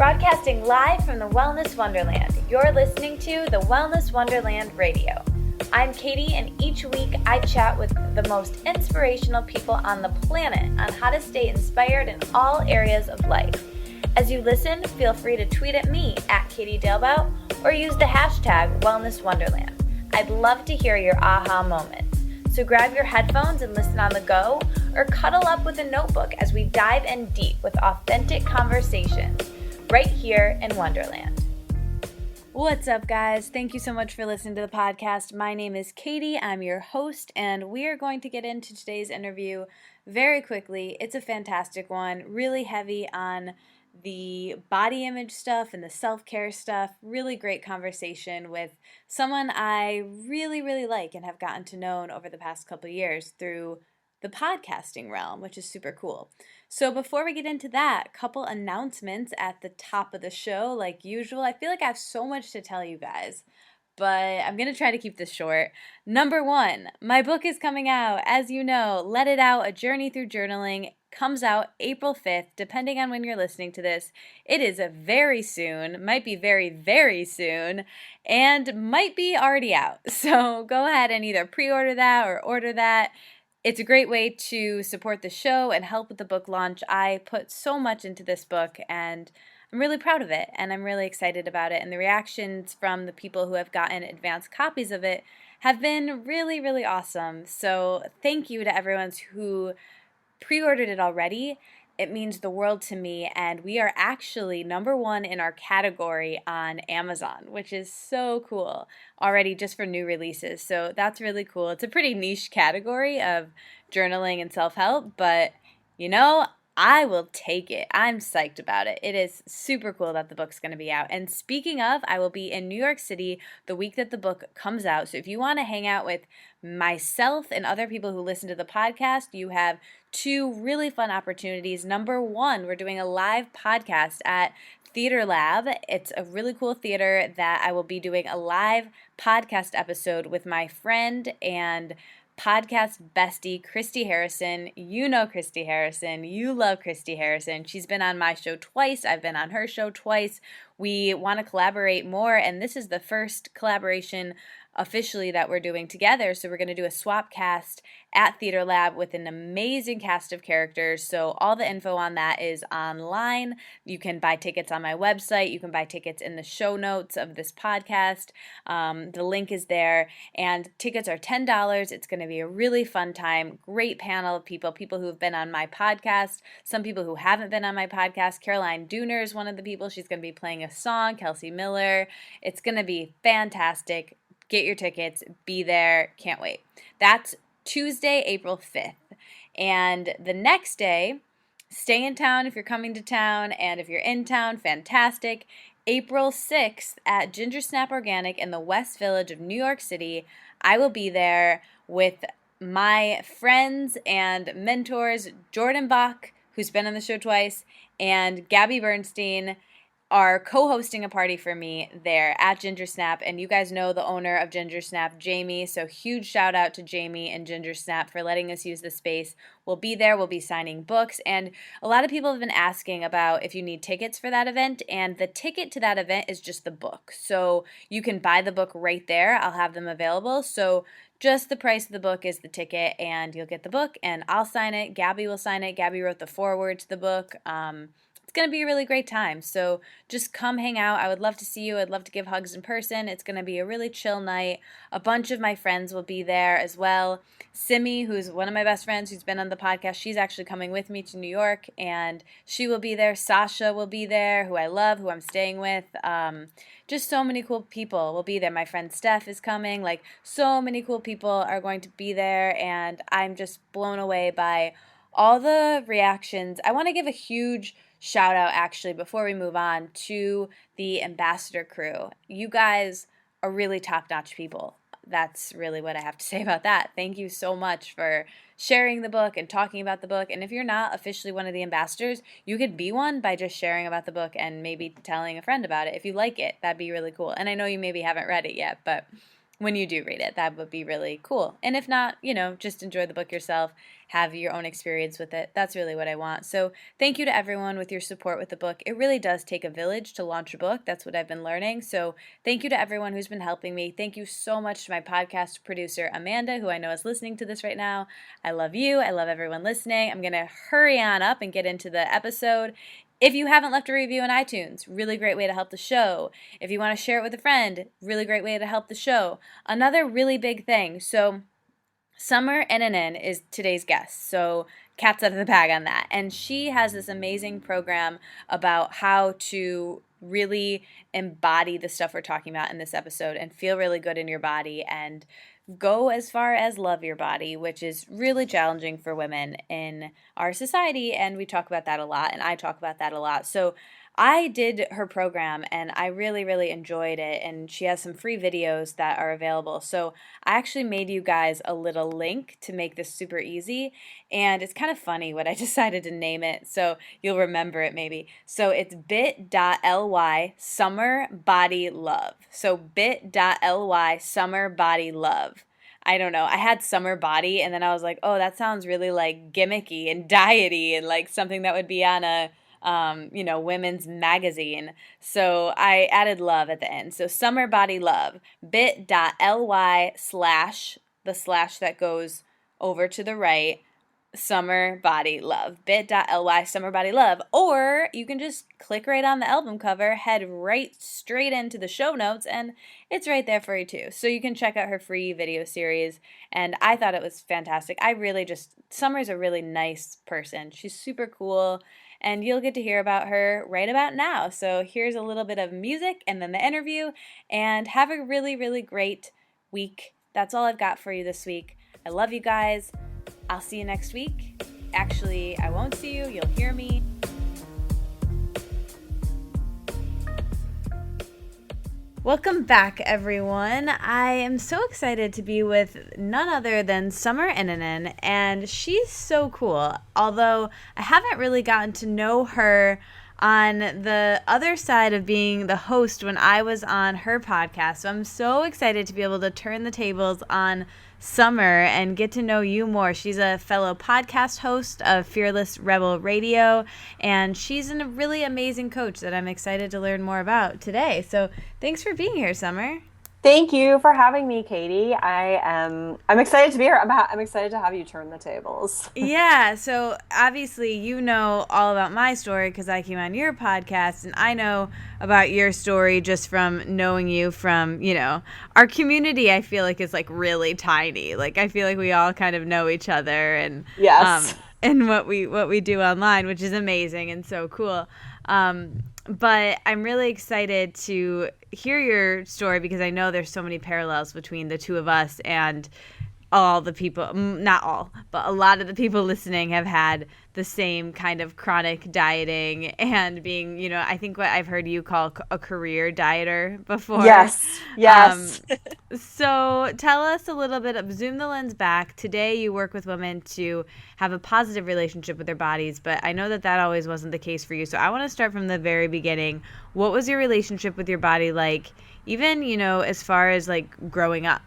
Broadcasting live from the Wellness Wonderland, you're listening to the Wellness Wonderland Radio. I'm Katie, and each week I chat with the most inspirational people on the planet on how to stay inspired in all areas of life. As you listen, feel free to tweet at me at Katie Dalebout or use the hashtag Wellness Wonderland. I'd love to hear your aha moments. So grab your headphones and listen on the go, or cuddle up with a notebook as we dive in deep with authentic conversations right here in Wonderland. What's up, guys? Thank you so much for listening to the podcast. My name is Katie. I'm your host, and we are going to get into today's interview very quickly. It's a fantastic one, really heavy on the body image stuff and the self-care stuff. Really great conversation with someone I really like and have gotten to know over the past couple of years through the podcasting realm, which is super cool. So before we get into that, couple announcements at the top of the show, like usual. I feel like I have so much to tell you guys, but I'm going to try to keep this short. Number one, my book is coming out. As you know, Let It Out, A Journey Through Journaling, comes out April 5th, depending on when you're listening to this. It is a very soon, might be very soon, and might be already out. So go ahead and either pre-order that or order that. It's a great way to support the show and help with the book launch. I put so much into this book, and I'm really proud of it, and I'm really excited about it. And the reactions from the people who have gotten advanced copies of it have been really awesome. So thank you to everyone who pre-ordered it already. It means the world to me, and we are actually number one in our category on Amazon, which is so cool already just for new releases. So that's really cool. It's a pretty niche category of journaling and self-help, but you know, I will take it. I'm psyched about it. It is super cool that the book's going to be out. And speaking of, I will be in New York City the week that the book comes out. So if you want to hang out with myself and other people who listen to the podcast, you have two really fun opportunities. Number one, we're doing a live podcast at Theater Lab. It's a really cool theater that I will be doing a live podcast episode with my friend and podcast bestie, Christy Harrison. You know Christy Harrison. You love Christy Harrison. She's been on my show twice. I've been on her show twice. We want to collaborate more, and this is the first collaboration officially that we're doing together. So we're going to do a swap cast at Theater Lab with an amazing cast of characters. So all the info on that is online. You can buy tickets on my website. You can buy tickets in the show notes of this podcast. The link is there, and tickets are $10. It's going to be a really fun time. Great panel of people who have been on my podcast, some people who haven't been on my podcast. Caroline Dooner is one of the people. She's going to be playing a song. Kelsey Miller. It's going to be fantastic. Get your tickets. Be there. Can't wait. That's Tuesday, April 5th. And the next day, stay in town if you're coming to town. And if you're in town, fantastic. April 6th at Ginger Snap Organic in the West Village of New York City. I will be there with my friends and mentors, Jordan Bach, who's been on the show twice, and Gabby Bernstein, are co-hosting a party for me there at Ginger Snap. And you guys know the owner of Ginger Snap, Jamie. So huge shout out to Jamie and Ginger Snap for letting us use the space. We'll be there. We'll be signing books. And a lot of people have been asking about if you need tickets for that event. And the ticket to that event is just the book. So you can buy the book right there. I'll have them available. So just the price of the book is the ticket, and you'll get the book, and I'll sign it. Gabby will sign it. Gabby wrote the foreword to the book. It's going to be a really great time. So just come hang out. I would love to see you. I'd love to give hugs in person. It's going to be a really chill night. A bunch of my friends will be there as well. Simi, who's one of my best friends who's been on the podcast, she's actually coming with me to New York, and she will be there. Sasha will be there, who I love, who I'm staying with. Just so many cool people will be there. My friend Steph is coming. Like, so many cool people are going to be there, and I'm just blown away by all the reactions. I want to give a huge shout out, actually, before we move on, to the ambassador crew. You guys are really top-notch people. That's really what I have to say about that. Thank you so much for sharing the book and talking about the book. And if you're not officially one of the ambassadors, you could be one by just sharing about the book and maybe telling a friend about it. If you like it, that'd be really cool. And I know you maybe haven't read it yet, but when you do read it. That would be really cool. And if not, just enjoy the book yourself, have your own experience with it. That's really what I want. So thank you to everyone with your support with the book. It really does take a village to launch a book. That's what I've been learning. So thank you to everyone who's been helping me. Thank you so much to my podcast producer, Amanda, who I know is listening to this right now. I love you. I love everyone listening. I'm going to hurry on up and get into the episode. If you haven't left a review on iTunes, really great way to help the show. If you want to share it with a friend, really great way to help the show. Another really big thing. So Summer Innanen is today's guest. So cat's out of the bag on that. And she has this amazing program about how to really embody the stuff we're talking about in this episode and feel really good in your body and go as far as love your body, which is really challenging for women in our society, and we talk about that a lot, and I talk about that a lot. So I did her program, and I really, really enjoyed it, and she has some free videos that are available. So I actually made you guys a little link to make this super easy, and it's kind of funny what I decided to name it, so you'll remember it maybe. So it's bit.ly summer body love. So bit.ly summer body love. I don't know. I had summer body, and then I was like, oh, that sounds really like gimmicky and diety and like something that would be on a women's magazine. So I added love at the end. So summer body love, bit.ly / the slash that goes over to the right, summer body love, bit.ly summer body love. Or you can just click right on the album cover, head right straight into the show notes, and it's right there for you too. So you can check out her free video series, and I thought it was fantastic. Summer's a really nice person. She's super cool, and you'll get to hear about her right about now. So here's a little bit of music and then the interview, and have a really, really great week. That's all I've got for you this week. I love you guys. I'll see you next week. Actually, I won't see you. You'll hear me. Welcome back, everyone. I am so excited to be with none other than Summer Innanen, and she's so cool. Although I haven't really gotten to know her on the other side of being the host when I was on her podcast. So I'm so excited to be able to turn the tables on Summer and get to know you more. She's a fellow podcast host of Fearless Rebel Radio, and she's a really amazing coach that I'm excited to learn more about today. So thanks for being here, Summer. Thank you for having me, Katie. I'm excited to be here. I'm excited to have you turn the tables. Yeah, so obviously you know all about my story because I came on your podcast, and I know about your story just from knowing you from, our community. I feel like is like really tiny. Like I feel like we all kind of know each other, and yes, and what we do online, which is amazing and so cool. But I'm really excited to hear your story because I know there's so many parallels between the two of us, and all the people, not all, but a lot of the people listening have had the same kind of chronic dieting and being, I think what I've heard you call a career dieter before. Yes. So tell us a little bit of, zoom the lens back. Today you work with women to have a positive relationship with their bodies, but I know that always wasn't the case for you. So I want to start from the very beginning. What was your relationship with your body like, even, as far as like growing up?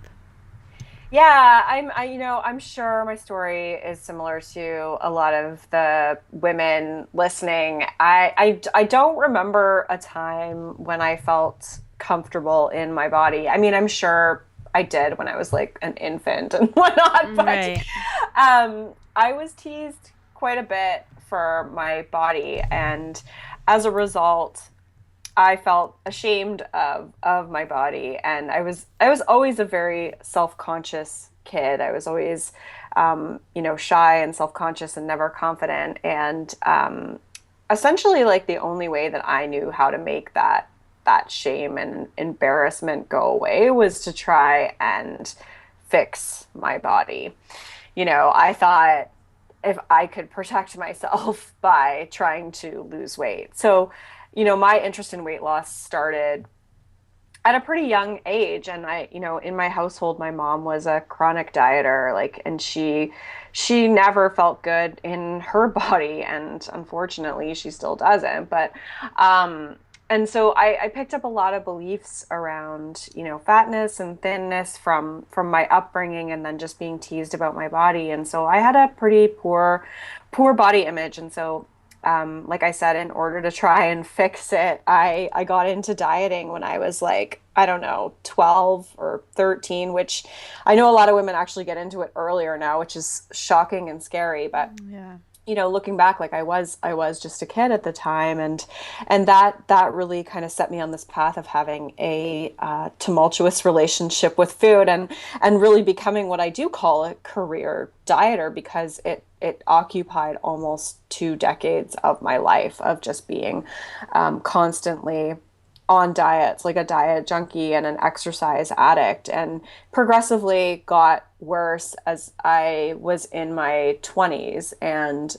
Yeah, I'm sure my story is similar to a lot of the women listening. I don't remember a time when I felt comfortable in my body. I mean, I'm sure I did when I was like an infant and whatnot, but right. I was teased quite a bit for my body, and as a result, I felt ashamed of my body, and I was always a very self-conscious kid. I was always, shy and self-conscious and never confident. And essentially, like the only way that I knew how to make that shame and embarrassment go away was to try and fix my body. I thought if I could protect myself by trying to lose weight. So my interest in weight loss started at a pretty young age. And in my household, my mom was a chronic dieter, and she never felt good in her body. And unfortunately, she still doesn't. But And so I picked up a lot of beliefs around, fatness and thinness from my upbringing and then just being teased about my body. And so I had a pretty poor body image. And so like I said, in order to try and fix it, I got into dieting when I was like, I don't know, 12 or 13, which I know a lot of women actually get into it earlier now, which is shocking and scary. But Yeah. looking back, like I was just a kid at the time, and that really kind of set me on this path of having a tumultuous relationship with food, and really becoming what I do call a career dieter, because it occupied almost 2 decades of my life of just being constantly on diets, like a diet junkie and an exercise addict, and progressively got worse as I was in my 20s, and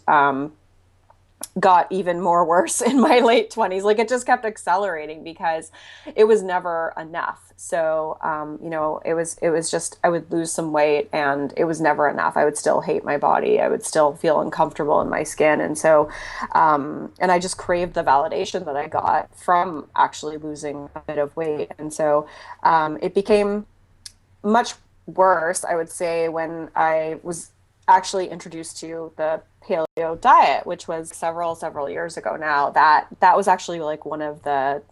got even more worse in my late 20s. Like, it just kept accelerating because it was never enough. So, it was just, I would lose some weight and it was never enough. I would still hate my body. I would still feel uncomfortable in my skin. And so, and I just craved the validation that I got from actually losing a bit of weight. And so, it became much worse, I would say, when I was actually introduced to the paleo diet, which was several years ago now. That was actually like one of the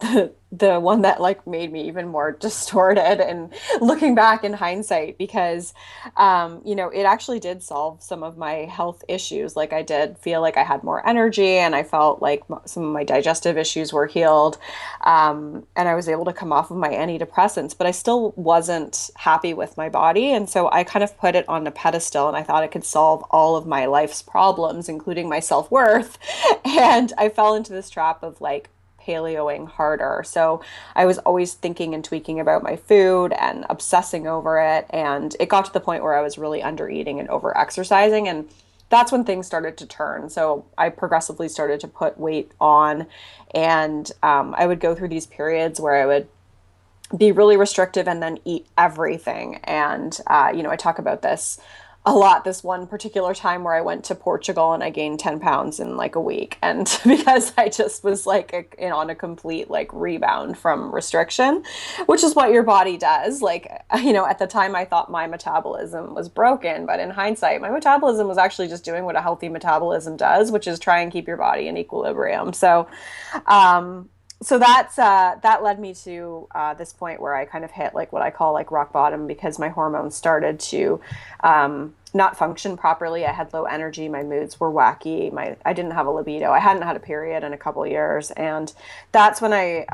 one that like made me even more distorted, and looking back in hindsight, because it actually did solve some of my health issues. Like, I did feel like I had more energy, and I felt like some of my digestive issues were healed, and I was able to come off of my antidepressants, but I still wasn't happy with my body. And so I kind of put it on a pedestal, and I thought it could solve all of my life's problems, including my self-worth. And I fell into this trap of like paleoing harder. So I was always thinking and tweaking about my food and obsessing over it. And it got to the point where I was really under eating and over exercising. And that's when things started to turn. So I progressively started to put weight on. And I would go through these periods where I would be really restrictive and then eat everything. And, I talk about this a lot, this one particular time where I went to Portugal and I gained 10 pounds in like a week. And because I just was like on a complete like rebound from restriction, which is what your body does. Like, at the time I thought my metabolism was broken, but in hindsight, my metabolism was actually just doing what a healthy metabolism does, which is try and keep your body in equilibrium. So that led me to this point where I kind of hit like what I call like rock bottom, because my hormones started to not function properly. I had low energy. My moods were wacky. I didn't have a libido. I hadn't had a period in a couple of years, and that's when I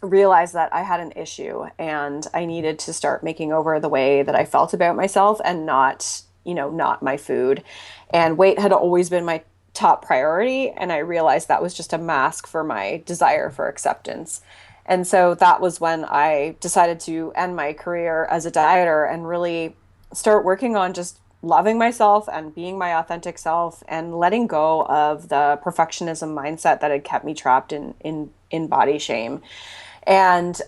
realized that I had an issue, and I needed to start making over the way that I felt about myself, and not my food. And weight had always been my top priority, and I realized that was just a mask for my desire for acceptance. And so that was when I decided to end my career as a dieter and really start working on just loving myself and being my authentic self, and letting go of the perfectionism mindset that had kept me trapped in body shame. And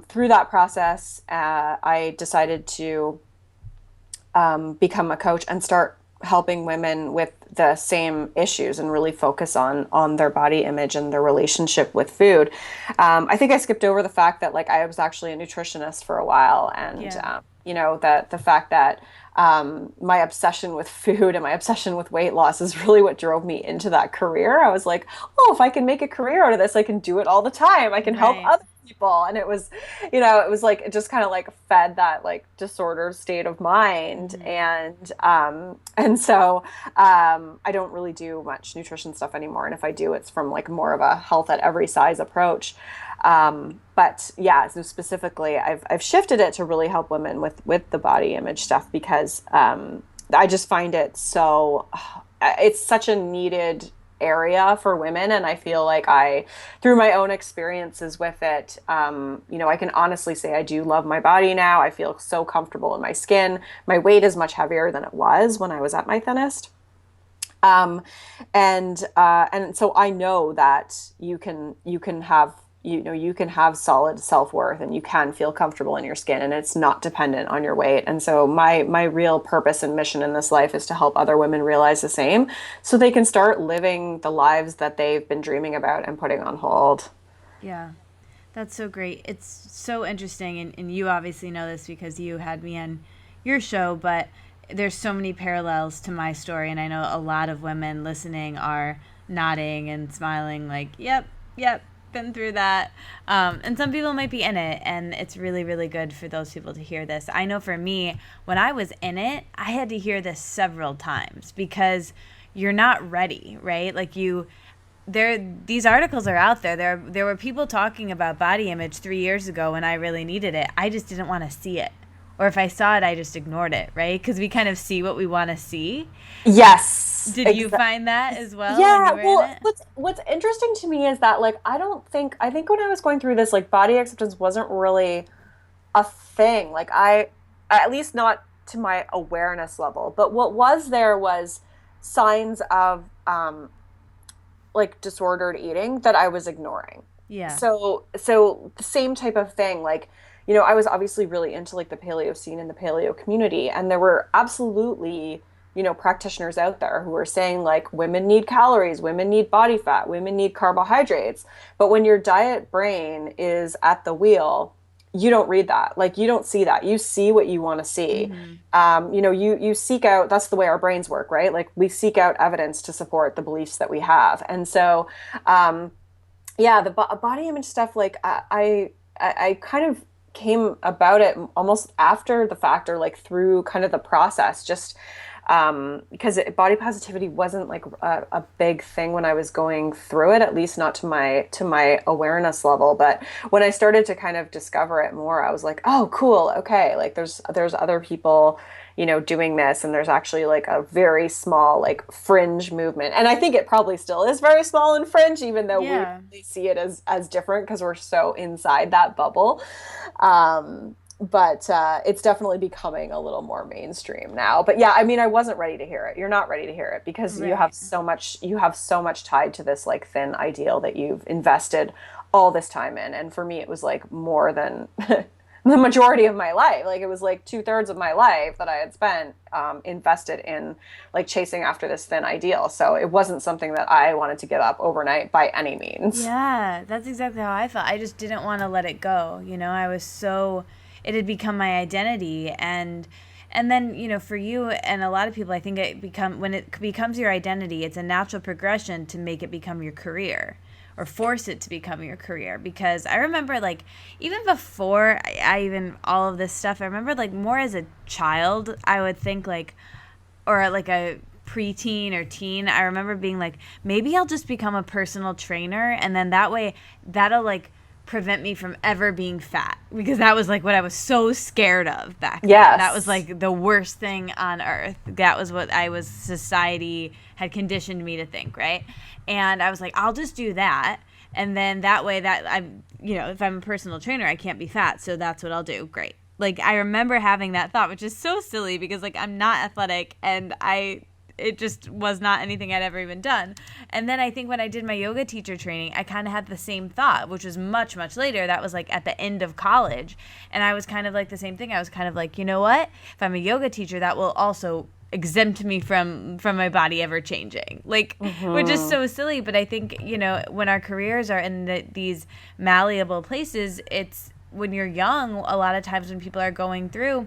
through that process, I decided to become a coach and start helping women with the same issues, and really focus on their body image and their relationship with food. I think I skipped over the fact that like I was actually a nutritionist for a while, and Yeah. that the fact that my obsession with food and my obsession with weight loss is really what drove me into that career. I was like, oh, if I can make a career out of this, I can do it all the time. I can help Right. other people. And it was like, it just kind of like fed that like disordered state of mind. Mm-hmm. And so I don't really do much nutrition stuff anymore. And if I do, it's from like more of a health at every size approach. But yeah, so specifically, I've shifted it to really help women with the body image stuff, because I just find it it's such a needed area for women. And I feel like through my own experiences with it, I can honestly say I do love my body now. I feel so comfortable in my skin. My weight is much heavier than it was when I was at my thinnest. And so I know that you can have solid self-worth, and you can feel comfortable in your skin, and it's not dependent on your weight. And so my real purpose and mission in this life is to help other women realize the same, so they can start living the lives that they've been dreaming about and putting on hold. Yeah. That's so great. It's so interesting. And you obviously know this because you had me on your show, but there's so many parallels to my story. And I know a lot of women listening are nodding and smiling, like, yep, yep, been through that. And some people might be in it. And it's really, really good for those people to hear this. I know for me, when I was in it, I had to hear this several times because you're not ready, right? Like these articles are out there. There were people talking about body image 3 years ago when I really needed it. I just didn't want to see it. Or if I saw it, I just ignored it, right? Because we kind of see what we want to see. Yes. Did you find that as well Yeah, when you were in it? what's interesting to me is that like I think when I was going through this, like body acceptance wasn't really a thing. Like at least not to my awareness level. But what was there was signs of like disordered eating that I was ignoring. Yeah. So the same type of thing, like, I was obviously really into like the paleo scene and the paleo community, and there were absolutely, practitioners out there who were saying like women need calories, women need body fat, women need carbohydrates. But when your diet brain is at the wheel, you don't read that. Like you don't see that. You see what you want to see. You seek out, that's the way our brains work, right? Like we seek out evidence to support the beliefs that we have. And so, yeah, the body image stuff, like I kind of came about it almost after the fact, or like through kind of the process, just because body positivity wasn't like a big thing when I was going through it, at least not to my awareness level. But when I started to kind of discover it more, I was like, oh, cool, okay, like there's other people, doing this, and there's actually like a very small like fringe movement, and I think it probably still is very small and fringe, even though we really see it as different because we're so inside that bubble. But it's definitely becoming a little more mainstream now. But yeah, I mean, I wasn't ready to hear it. You're not ready to hear it because you have so much tied to this like thin ideal that you've invested all this time in. And for me, it was like more than the majority of my life. Like it was like 2/3 of my life that I had spent invested in like chasing after this thin ideal. So it wasn't something that I wanted to give up overnight by any means. Yeah, that's exactly how I felt. I just didn't want to let it go. I was so, it had become my identity. And then, for you and a lot of people, I think when it becomes your identity, it's a natural progression to make it become your career or force it to become your career. Because I remember like even before I even all of this stuff, I remember like more as a child, I would think like, or like a preteen or teen, I remember being like, maybe I'll just become a personal trainer, and then that way that'll like prevent me from ever being fat, because that was like what I was so scared of back then. That was like the worst thing on earth. That was what society had conditioned me to think, right? And I was like, I'll just do that, and then that way that I'm, if I'm a personal trainer, I can't be fat, so that's what I'll do. Great. Like I remember having that thought, which is so silly because like I'm not athletic, and it just was not anything I'd ever even done. And then I think when I did my yoga teacher training, I kind of had the same thought, which was much, much later. That was like at the end of college. And I was kind of like the same thing. I was kind of like, you know what? If I'm a yoga teacher, that will also exempt me from my body ever changing. Like, which is so silly. But I think, when our careers are in these malleable places, it's when you're young, a lot of times when people are going through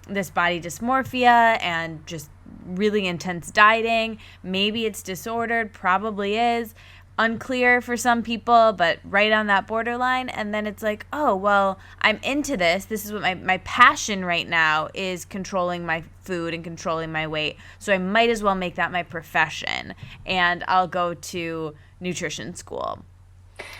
this body dysmorphia and just really intense dieting, maybe it's disordered, probably is, unclear for some people, but right on that borderline. And then it's like, oh, well, I'm into this. This is what my passion right now is, controlling my food and controlling my weight. So I might as well make that my profession, and I'll go to nutrition school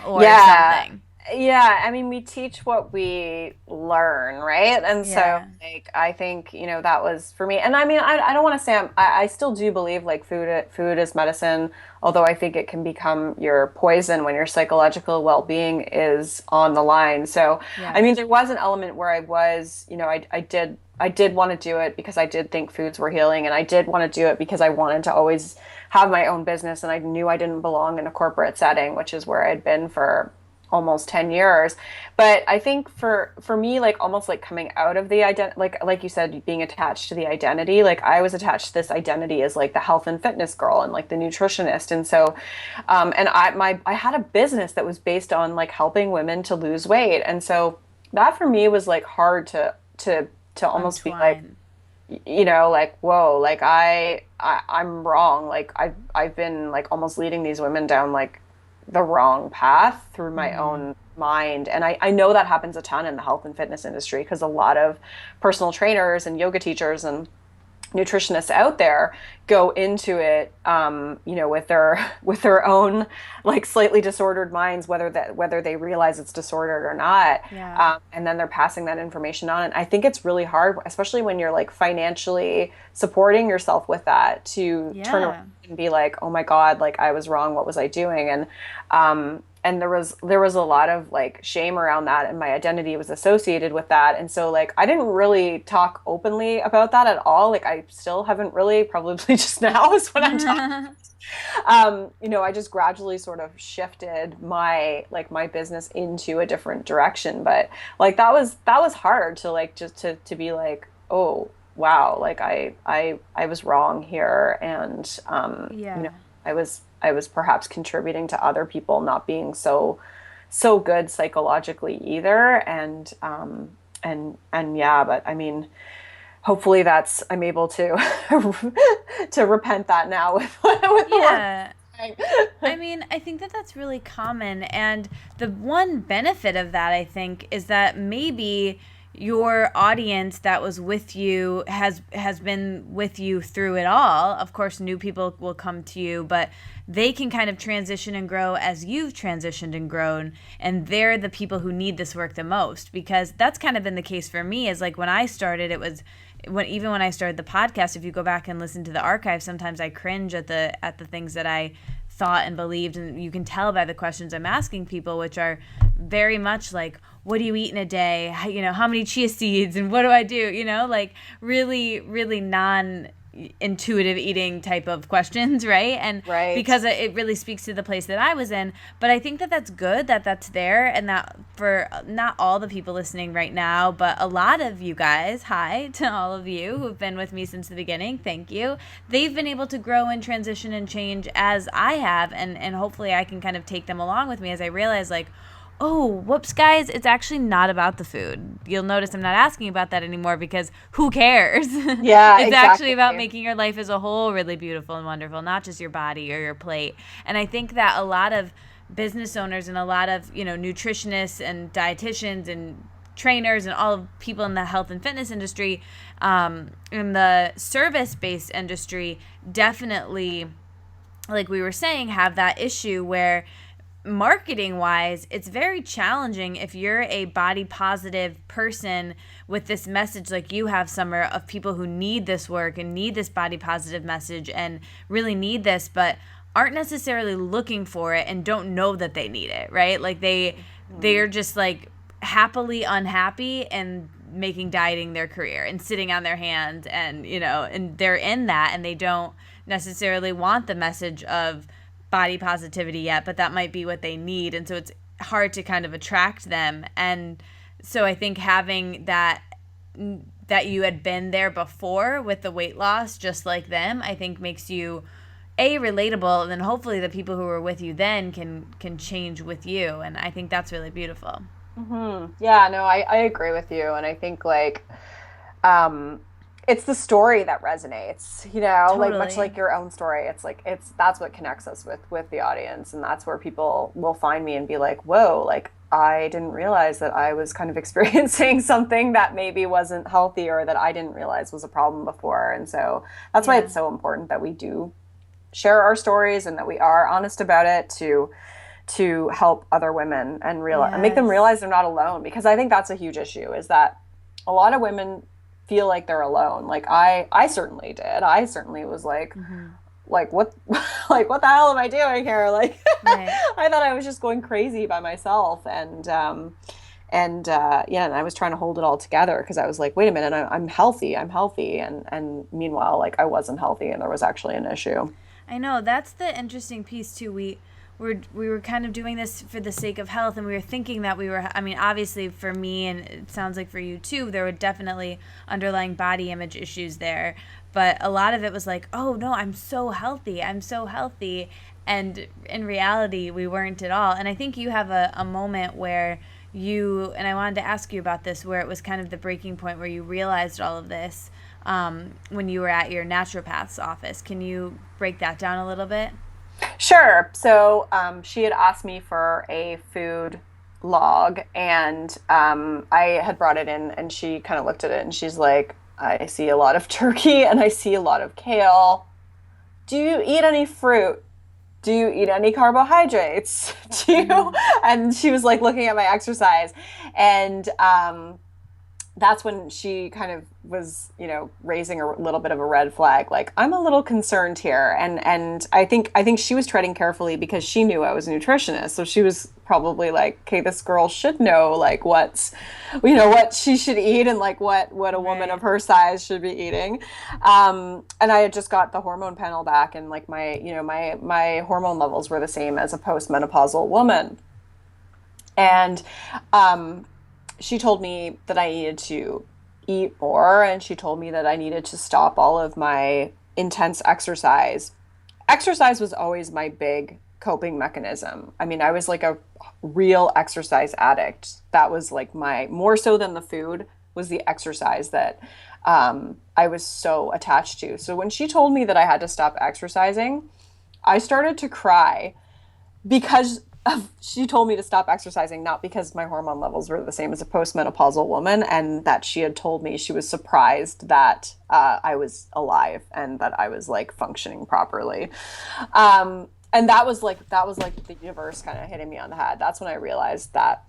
or something. Yeah, I mean, we teach what we learn, right? And so, like, I think, that was for me. And I mean, I don't want to say I still do believe like food is medicine, although I think it can become your poison when your psychological well-being is on the line. So, I mean, there was an element where I was, I did want to do it because I did think foods were healing, and I did want to do it because I wanted to always have my own business, and I knew I didn't belong in a corporate setting, which is where I'd been for almost 10 years. But I think for me, like almost like coming out of the identity, like you said, being attached to the identity, like I was attached to this identity as like the health and fitness girl and like the nutritionist. And so and I had a business that was based on like helping women to lose weight. And so that for me was like hard to almost be like, Untwine. like, whoa, like I'm wrong. Like I've been like almost leading these women down like the wrong path through my own mind. And I know that happens a ton in the health and fitness industry because a lot of personal trainers and yoga teachers and nutritionists out there go into it, with their own like slightly disordered minds, whether they realize it's disordered or not, Yeah. and then they're passing that information on. And I think it's really hard, especially when you're like financially supporting yourself with that, to turn Yeah. around and be like, oh my God, like I was wrong. What was I doing? And there was a lot of like shame around that, and my identity was associated with that. And so like I didn't really talk openly about that at all. Like I still haven't really, probably just now is when I'm talking. I just gradually sort of shifted my business into a different direction. But like that was hard to like just to be like, oh wow, like I was wrong here. And Yeah. I was perhaps contributing to other people not being so good psychologically either. And yeah, but I mean, hopefully I'm able to to repent that now with the work. Yeah. I mean, I think that that's really common. And the one benefit of that, I think, is that maybe your audience that was with you has been with you through it all. Of course, new people will come to you, but they can kind of transition and grow as you've transitioned and grown. And they're the people who need this work the most, because that's kind of been the case for me. Is like when I started, it was even when I started the podcast, if you go back and listen to the archive, sometimes I cringe at the things that I thought and believed, and you can tell by the questions I'm asking people, which are very much like, what do you eat in a day? How many chia seeds, and what do I do? Like really, really non-intuitive eating type of questions, right? And Right. because it really speaks to the place that I was in. But I think that that's good that that's there, and that for not all the people listening right now, but a lot of you guys, hi to all of you who've been with me since the beginning, thank you. They've been able to grow and transition and change as I have, and hopefully I can kind of take them along with me as I realize like, oh, whoops, guys, it's actually not about the food. You'll notice I'm not asking about that anymore, because who cares? Yeah, It's actually exactly. about making your life as a whole really beautiful and wonderful, not just your body or your plate. And I think that a lot of business owners and a lot of, nutritionists and dietitians and trainers and all of people in the health and fitness industry, in the service-based industry, definitely, like we were saying, have that issue where marketing wise, it's very challenging if you're a body positive person with this message like you have, Summer, of people who need this work and need this body positive message and really need this, but aren't necessarily looking for it and don't know that they need it, right? Like they're just like happily unhappy and making dieting their career and sitting on their hands, and and they're in that, and they don't necessarily want the message of body positivity yet, but that might be what they need. And so it's hard to kind of attract them. And so I think having that you had been there before with the weight loss just like them, I think makes you relatable, and then hopefully the people who were with you then can change with you. And I think that's really beautiful. Yeah, no, I agree with you. And I think like it's the story that resonates, like much Totally. like your own story. It's like that's what connects us with the audience, and that's where people will find me and be like, whoa, like I didn't realize that I was kind of experiencing something that maybe wasn't healthy, or that I didn't realize was a problem before. And so that's why Yeah. it's so important that we do share our stories and that we are honest about it, to help other women and realize and make them Yes. realize they're not alone. Because I think that's a huge issue, is that a lot of women feel like they're alone. Like I certainly did. I certainly was like what like what the hell am I doing here? Like Right. I thought I was just going crazy by myself. And yeah, and I was trying to hold it all together, because I was like, wait a minute, I'm healthy, and meanwhile, like I wasn't healthy, and there was actually an issue. I know, that's the interesting piece too. we were kind of doing this for the sake of health, and we were thinking that we were, I mean, obviously for me, and it sounds like for you too, there were definitely underlying body image issues there. But a lot of it was like, oh no, I'm so healthy. I'm so healthy. And in reality, we weren't at all. And I think you have a moment where and I wanted to ask you about this, where it was kind of the breaking point where you realized all of this when you were at your naturopath's office. Can you break that down a little bit? Sure. So she had asked me for a food log, and I had brought it in, and she kind of looked at it, and she's like, I see a lot of turkey and I see a lot of kale. Do you eat any fruit? Do you eat any carbohydrates? Do you? And she was like looking at my exercise, and that's when she kind of was, raising a little bit of a red flag. Like, I'm a little concerned here. And I think she was treading carefully because she knew I was a nutritionist. So she was probably like, okay, this girl should know like what she should eat, and like what a woman of her size should be eating. And I had just got the hormone panel back, and like my hormone levels were the same as a postmenopausal woman. And she told me that I needed to eat more, and she told me that I needed to stop all of my intense exercise. Exercise was always my big coping mechanism. I mean, I was like a real exercise addict. That was like more so than the food, was the exercise that I was so attached to. So when she told me that I had to stop exercising, I started to cry because she told me to stop exercising, not because my hormone levels were the same as a postmenopausal woman, and that she had told me she was surprised that I was alive and that I was like functioning properly. And that was like the universe kind of hitting me on the head. That's when I realized that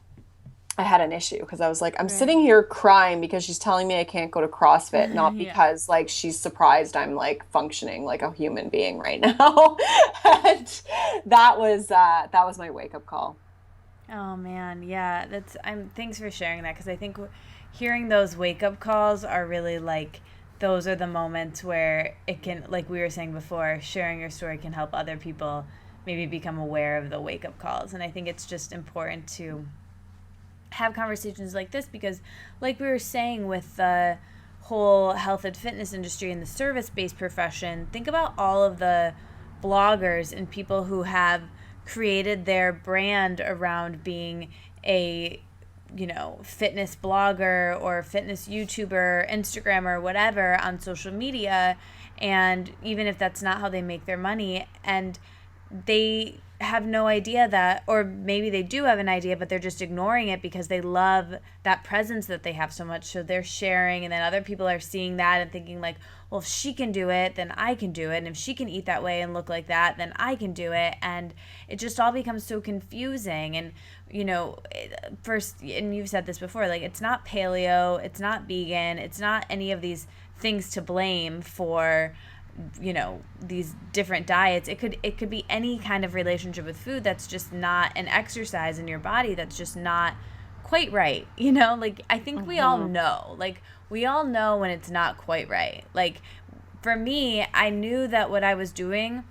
I had an issue, because I was like, I'm sitting here crying because she's telling me I can't go to CrossFit, not because like she's surprised I'm like functioning like a human being right now. And that was my wake up call. Oh man, yeah, thanks for sharing that, because I think hearing those wake up calls are really like, those are the moments where it can, like we were saying before, sharing your story can help other people maybe become aware of the wake up calls. And I think it's just important to have conversations like this, because like we were saying with the whole health and fitness industry and the service-based profession, think about all of the bloggers and people who have created their brand around being a fitness blogger or fitness YouTuber, Instagrammer, whatever on social media. And even if that's not how they make their money, and they have no idea that, or maybe they do have an idea, but they're just ignoring it because they love that presence that they have so much. So they're sharing, and then other people are seeing that and thinking like, well, if she can do it, then I can do it. And if she can eat that way and look like that, then I can do it. And it just all becomes so confusing. And, first, and you've said this before, like, it's not paleo, it's not vegan, it's not any of these things to blame for these different diets. It could be any kind of relationship with food that's just not an exercise in your body, that's just not quite right. Like, I think we all know when it's not quite right. Like, for me, I knew that what I was doing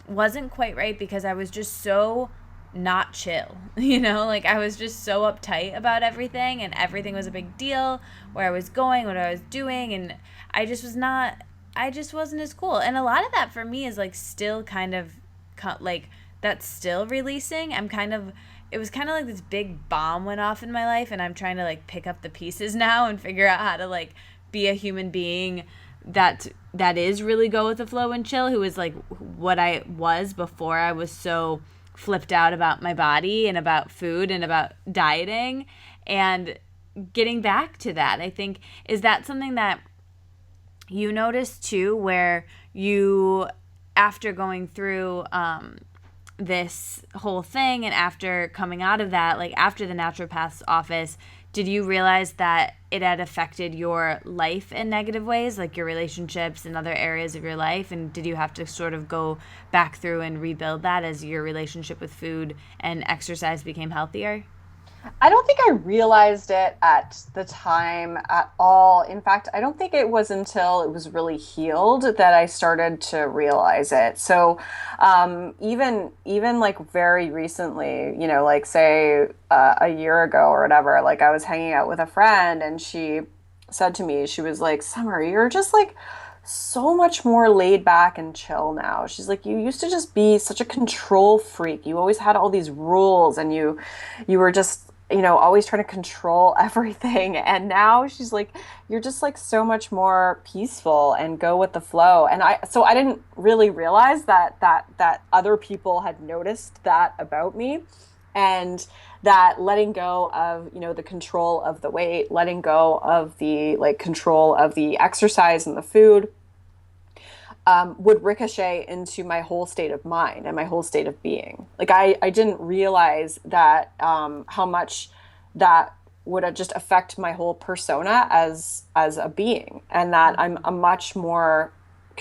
wasn't quite right because I was just so not chill. Like, I was just so uptight about everything, and everything was a big deal, where I was going, what I was doing, and I just wasn't as cool. And a lot of that for me is like still kind of like, that's still releasing. It was kind of like this big bomb went off in my life, and I'm trying to like pick up the pieces now and figure out how to like be a human being that is really go with the flow and chill, who is like what I was before I was so flipped out about my body and about food and about dieting. And getting back to that, I think, is that something that you noticed too, where you, after going through this whole thing and after coming out of that, like after the naturopath's office, did you realize that it had affected your life in negative ways, like your relationships and other areas of your life? And did you have to sort of go back through and rebuild that as your relationship with food and exercise became healthier? I don't think I realized it at the time at all. In fact, I don't think it was until it was really healed that I started to realize it. So, even like very recently, like say a year ago or whatever, like I was hanging out with a friend and she said to me, she was like, "Summer, you're just like so much more laid back and chill now." She's like, "You used to just be such a control freak. You always had all these rules and you were just, always trying to control everything." And now she's like, "You're just like so much more peaceful and go with the flow." And I didn't really realize that other people had noticed that about me, and that letting go of, the control of the weight, letting go of the like control of the exercise and the food, would ricochet into my whole state of mind and my whole state of being. Like I didn't realize that, how much that would just affect my whole persona as a being, and that I'm a much more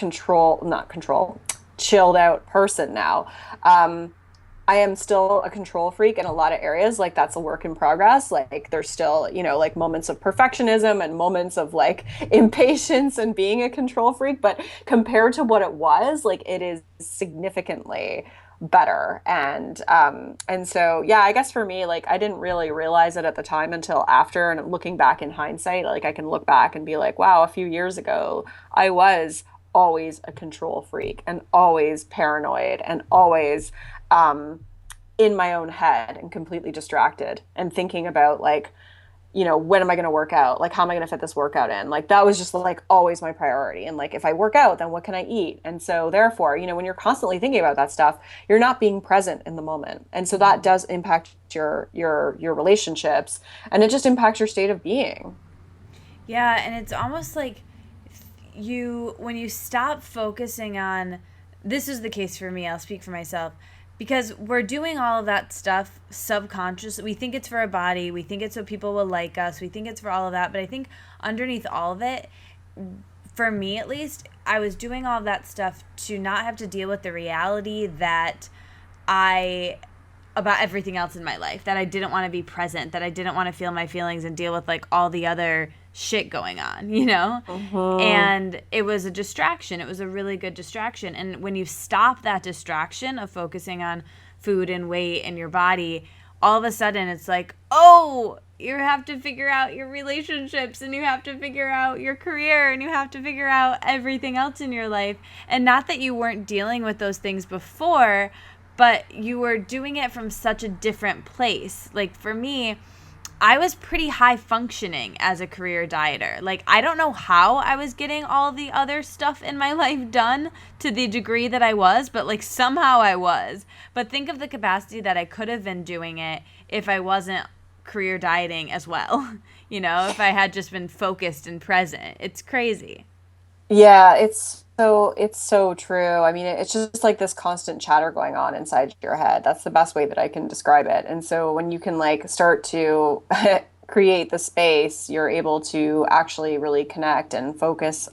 not control, chilled out person now. I am still a control freak in a lot of areas. Like that's a work in progress. Like there's still, like moments of perfectionism and moments of like impatience and being a control freak. But compared to what it was, like it is significantly better. And so yeah, I guess for me, like I didn't really realize it at the time until after. And looking back in hindsight, like I can look back and be like, wow, a few years ago, I was always a control freak and always paranoid and always in my own head and completely distracted and thinking about like, when am I going to work out? Like, how am I going to fit this workout in? Like, that was just like always my priority. And like, if I work out, then what can I eat? And so therefore, when you're constantly thinking about that stuff, you're not being present in the moment. And so that does impact your relationships, and it just impacts your state of being. Yeah, and it's almost like when you stop focusing on, this is the case for me, I'll speak for myself, because we're doing all of that stuff subconscious. We think it's for our body, we think it's so people will like us, we think it's for all of that, but I think underneath all of it, for me at least, I was doing all of that stuff to not have to deal with the reality that I about everything else in my life, that I didn't want to be present, that I didn't want to feel my feelings and deal with like all the other shit going on, Mm-hmm. And it was a distraction. It was a really good distraction. And when you stop that distraction of focusing on food and weight and your body, all of a sudden it's like, oh, you have to figure out your relationships, and you have to figure out your career, and you have to figure out everything else in your life. And not that you weren't dealing with those things before, but you were doing it from such a different place. Like for me, I was pretty high functioning as a career dieter. Like, I don't know how I was getting all the other stuff in my life done to the degree that I was, but like somehow I was. But think of the capacity that I could have been doing it if I wasn't career dieting as well. If I had just been focused and present. It's crazy. Yeah, it's so true. I mean, it's just like this constant chatter going on inside your head. That's the best way that I can describe it. And so when you can like start to create the space, you're able to actually really connect and focus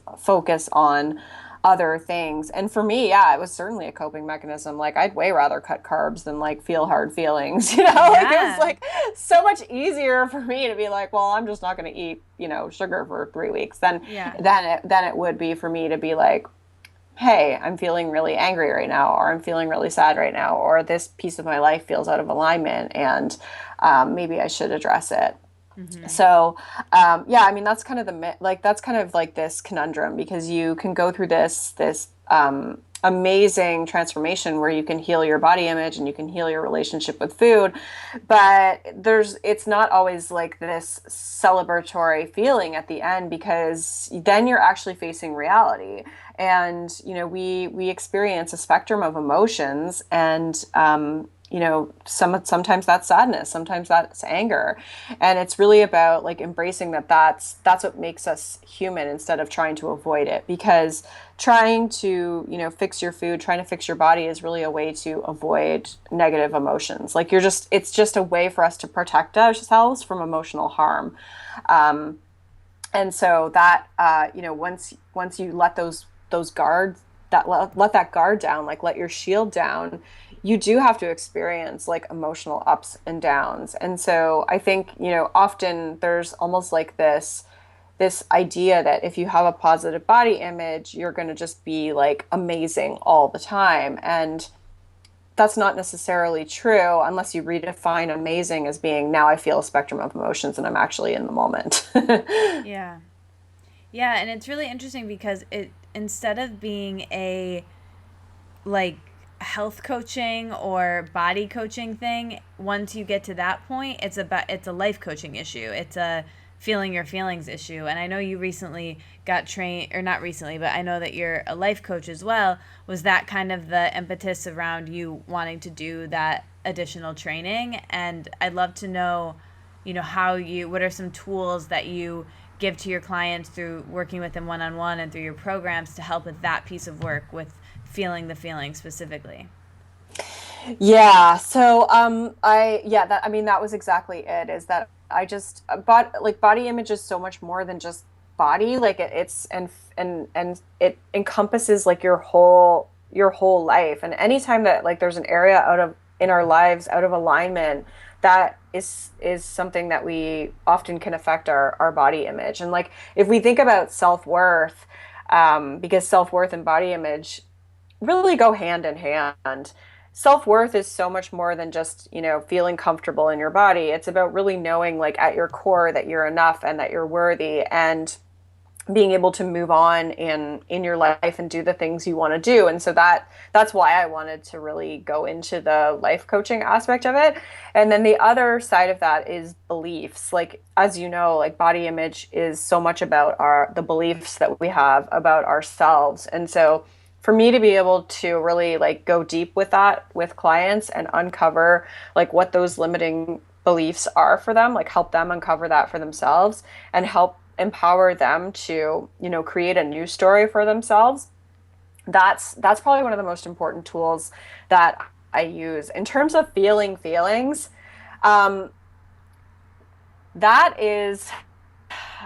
on other things. And for me, yeah, it was certainly a coping mechanism. Like I'd way rather cut carbs than like feel hard feelings, Like it was Yeah. like so much easier for me to be like, well, I'm just not going to eat, sugar for 3 weeks than Yeah. it would be for me to be like, hey, I'm feeling really angry right now, or I'm feeling really sad right now, or this piece of my life feels out of alignment, and maybe I should address it. Mm-hmm. So, yeah, I mean, that's kind of that's kind of like this conundrum, because you can go through this amazing transformation where you can heal your body image and you can heal your relationship with food, but it's not always like this celebratory feeling at the end, because then you're actually facing reality. And we experience a spectrum of emotions, and sometimes that's sadness, sometimes that's anger, and it's really about like embracing that's what makes us human, instead of trying to avoid it, because trying to fix your food, trying to fix your body is really a way to avoid negative emotions. Like it's just a way for us to protect ourselves from emotional harm. um, and so that once you let those guards, let that guard down, like let your shield down, you do have to experience like emotional ups and downs. And so I think, often there's almost like this idea that if you have a positive body image, you're going to just be like amazing all the time. And that's not necessarily true unless you redefine amazing as being now I feel a spectrum of emotions and I'm actually in the moment. Yeah. Yeah, and it's really interesting because it instead of being a like health coaching or body coaching thing, once you get to that point, it's a life coaching issue. It's a feeling your feelings issue. And I know you recently got trained, or not recently, but I know that you're a life coach as well. Was that kind of the impetus around you wanting to do that additional training? And I'd love to know, what are some tools that you give to your clients through working with them one-on-one and through your programs to help with that piece of work with feeling the feeling specifically? Yeah. So, that was exactly it, is that I just, body image is so much more than just body. Like it's, and it encompasses like your whole life. And anytime that like there's an area in our lives out of alignment, that is something that we often can affect our body image. And like, if we think about self-worth, because self-worth and body image really go hand in hand. Self-worth is so much more than just, feeling comfortable in your body. It's about really knowing like at your core that you're enough and that you're worthy, and being able to move on in your life and do the things you want to do. And so that's why I wanted to really go into the life coaching aspect of it. And then the other side of that is beliefs. Like, as you know, like body image is so much about the beliefs that we have about ourselves. And so for me to be able to really like go deep with that with clients and uncover like what those limiting beliefs are for them, like help them uncover that for themselves and help empower them to, create a new story for themselves. That's probably one of the most important tools that I use in terms of feeling feelings. That is,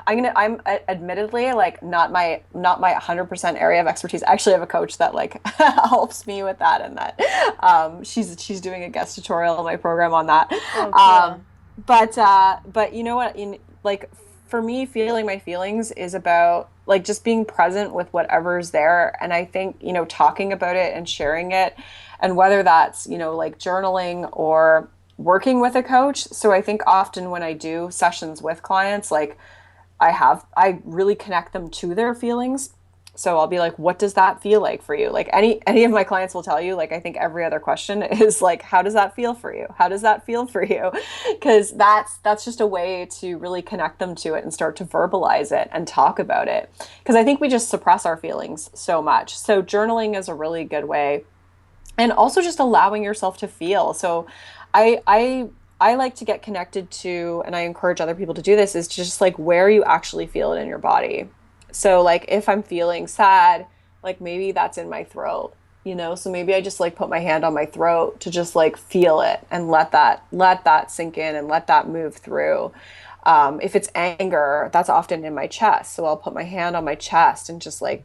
I'm admittedly like not my 100% area of expertise. I actually have a coach that like helps me with that, and that she's doing a guest tutorial in my program on that. Oh, cool. But you know what, like for me, feeling my feelings is about like just being present with whatever's there. And I think, talking about it and sharing it, and whether that's, like journaling or working with a coach. So I think often when I do sessions with clients, like I really connect them to their feelings. So I'll be like, what does that feel like for you? Like any of my clients will tell you, like, I think every other question is like, how does that feel for you? How does that feel for you? Because that's just a way to really connect them to it and start to verbalize it and talk about it. Because I think we just suppress our feelings so much. So journaling is a really good way. And also just allowing yourself to feel. So I like to get connected to, and I encourage other people to do this, is just like where you actually feel it in your body. So like if I'm feeling sad, like maybe that's in my throat, so maybe I just like put my hand on my throat to just like feel it and let that sink in and let that move through. If it's anger, that's often in my chest. So I'll put my hand on my chest and just like,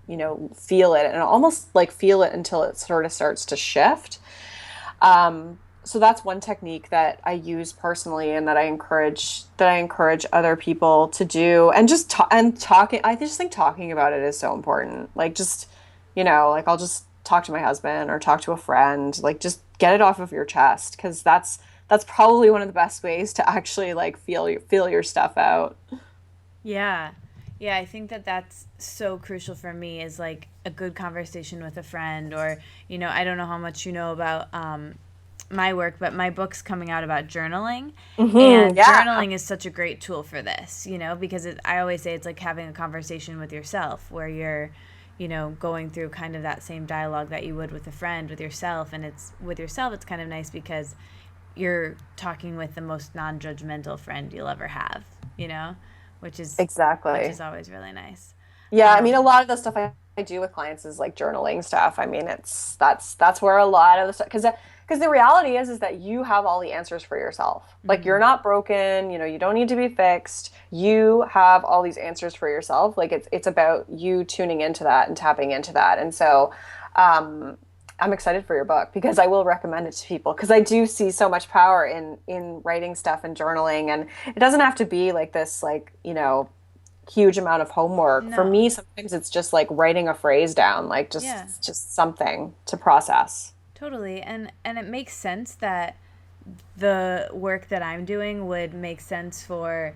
feel it and almost like feel it until it sort of starts to shift. So that's one technique that I use personally, and that I encourage other people to do. And just talking, I just think talking about it is so important. Like just, like I'll just talk to my husband or talk to a friend, like just get it off of your chest, because that's probably one of the best ways to actually like feel your stuff out. Yeah. Yeah, I think that that's so crucial for me, is like a good conversation with a friend, or, I don't know how much you know about my work, but my book's coming out about journaling. And Yeah. journaling is such a great tool for this, because I always say it's like having a conversation with yourself, where you're, going through kind of that same dialogue that you would with a friend, with yourself. And it's with yourself, it's kind of nice because you're talking with the most non-judgmental friend you'll ever have, which is Exactly. always really nice. Yeah, I mean, a Um, lot of the stuff I do with clients is like journaling stuff. I mean, that's where a lot of the stuff, because the reality is that you have all the answers for yourself. Like you're not broken, you don't need to be fixed. You have all these answers for yourself. Like it's about you tuning into that and tapping into that. And so, I'm excited for your book because I will recommend it to people because I do see so much power in writing stuff and journaling, and it doesn't have to be like this, like, huge amount of homework. For No. me, sometimes it's just like writing a phrase down, like Yeah, just something to process. totally. And it makes sense that the work that I'm doing would make sense for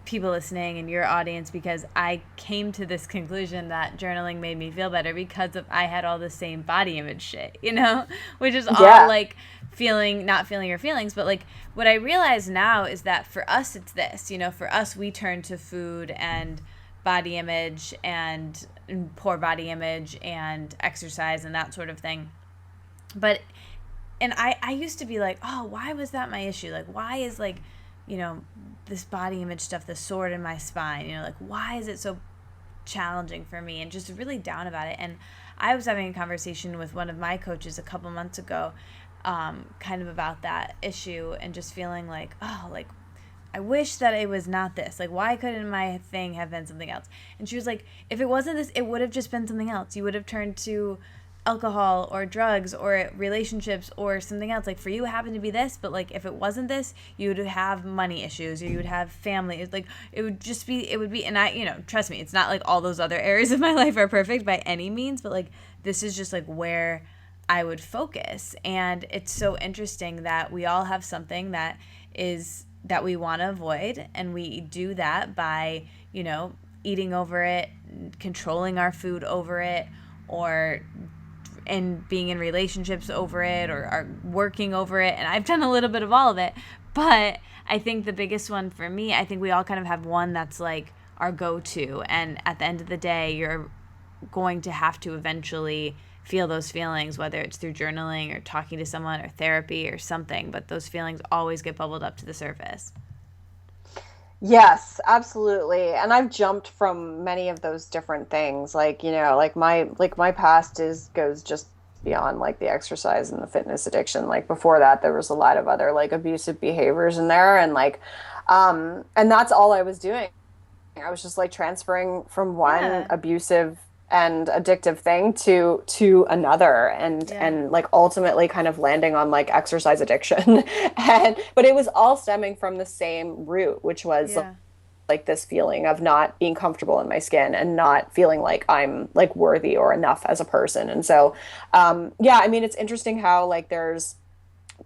people listening and your audience, because I came to this conclusion that journaling made me feel better because of I had all the same body image shit, which is all Yeah. like feeling, not feeling your feelings, but like what I realize now is that for us it's this, for us we turn to food and body image and poor body image and exercise and that sort of thing. But and I used to be like, oh, why was that my issue? Like, why is like, you know, this body image stuff, the sword in my spine, like, why is it so challenging for me? And just really down about it. And I was having a conversation with one of my coaches a couple months ago, kind of about that issue, and just feeling like, oh, like, I wish that it was not this. Like, why couldn't my thing have been something else? And she was like, if it wasn't this, it would have just been something else. You would have turned to alcohol or drugs or relationships or something else. Like, for you it happened to be this, but like if it wasn't this, you would have money issues, or you would have family. It's like it would just be, it would be. And I, trust me, it's not like all those other areas of my life are perfect by any means, but like this is just like where I would focus. And it's so interesting that we all have something that we want to avoid, and we do that by eating over it, controlling our food over it, or and being in relationships over it, or are working over it. And I've done a little bit of all of it, but I think the biggest one for me, I think we all kind of have one that's like our go-to, and at the end of the day you're going to have to eventually feel those feelings, whether it's through journaling or talking to someone or therapy or something, but those feelings always get bubbled up to the surface. Yes, absolutely. And I've jumped from many of those different things. Like, like my past is goes just beyond like the exercise and the fitness addiction. Like before that, there was a lot of other like abusive behaviors in there, and like and that's all I was doing. I was just like transferring from one Yeah. abusive and addictive thing to another, Yeah. and like ultimately kind of landing on like exercise addiction. And but it was all stemming from the same root, which was Yeah. like this feeling of not being comfortable in my skin and not feeling like I'm like worthy or enough as a person. And so yeah, I mean, it's interesting how like there's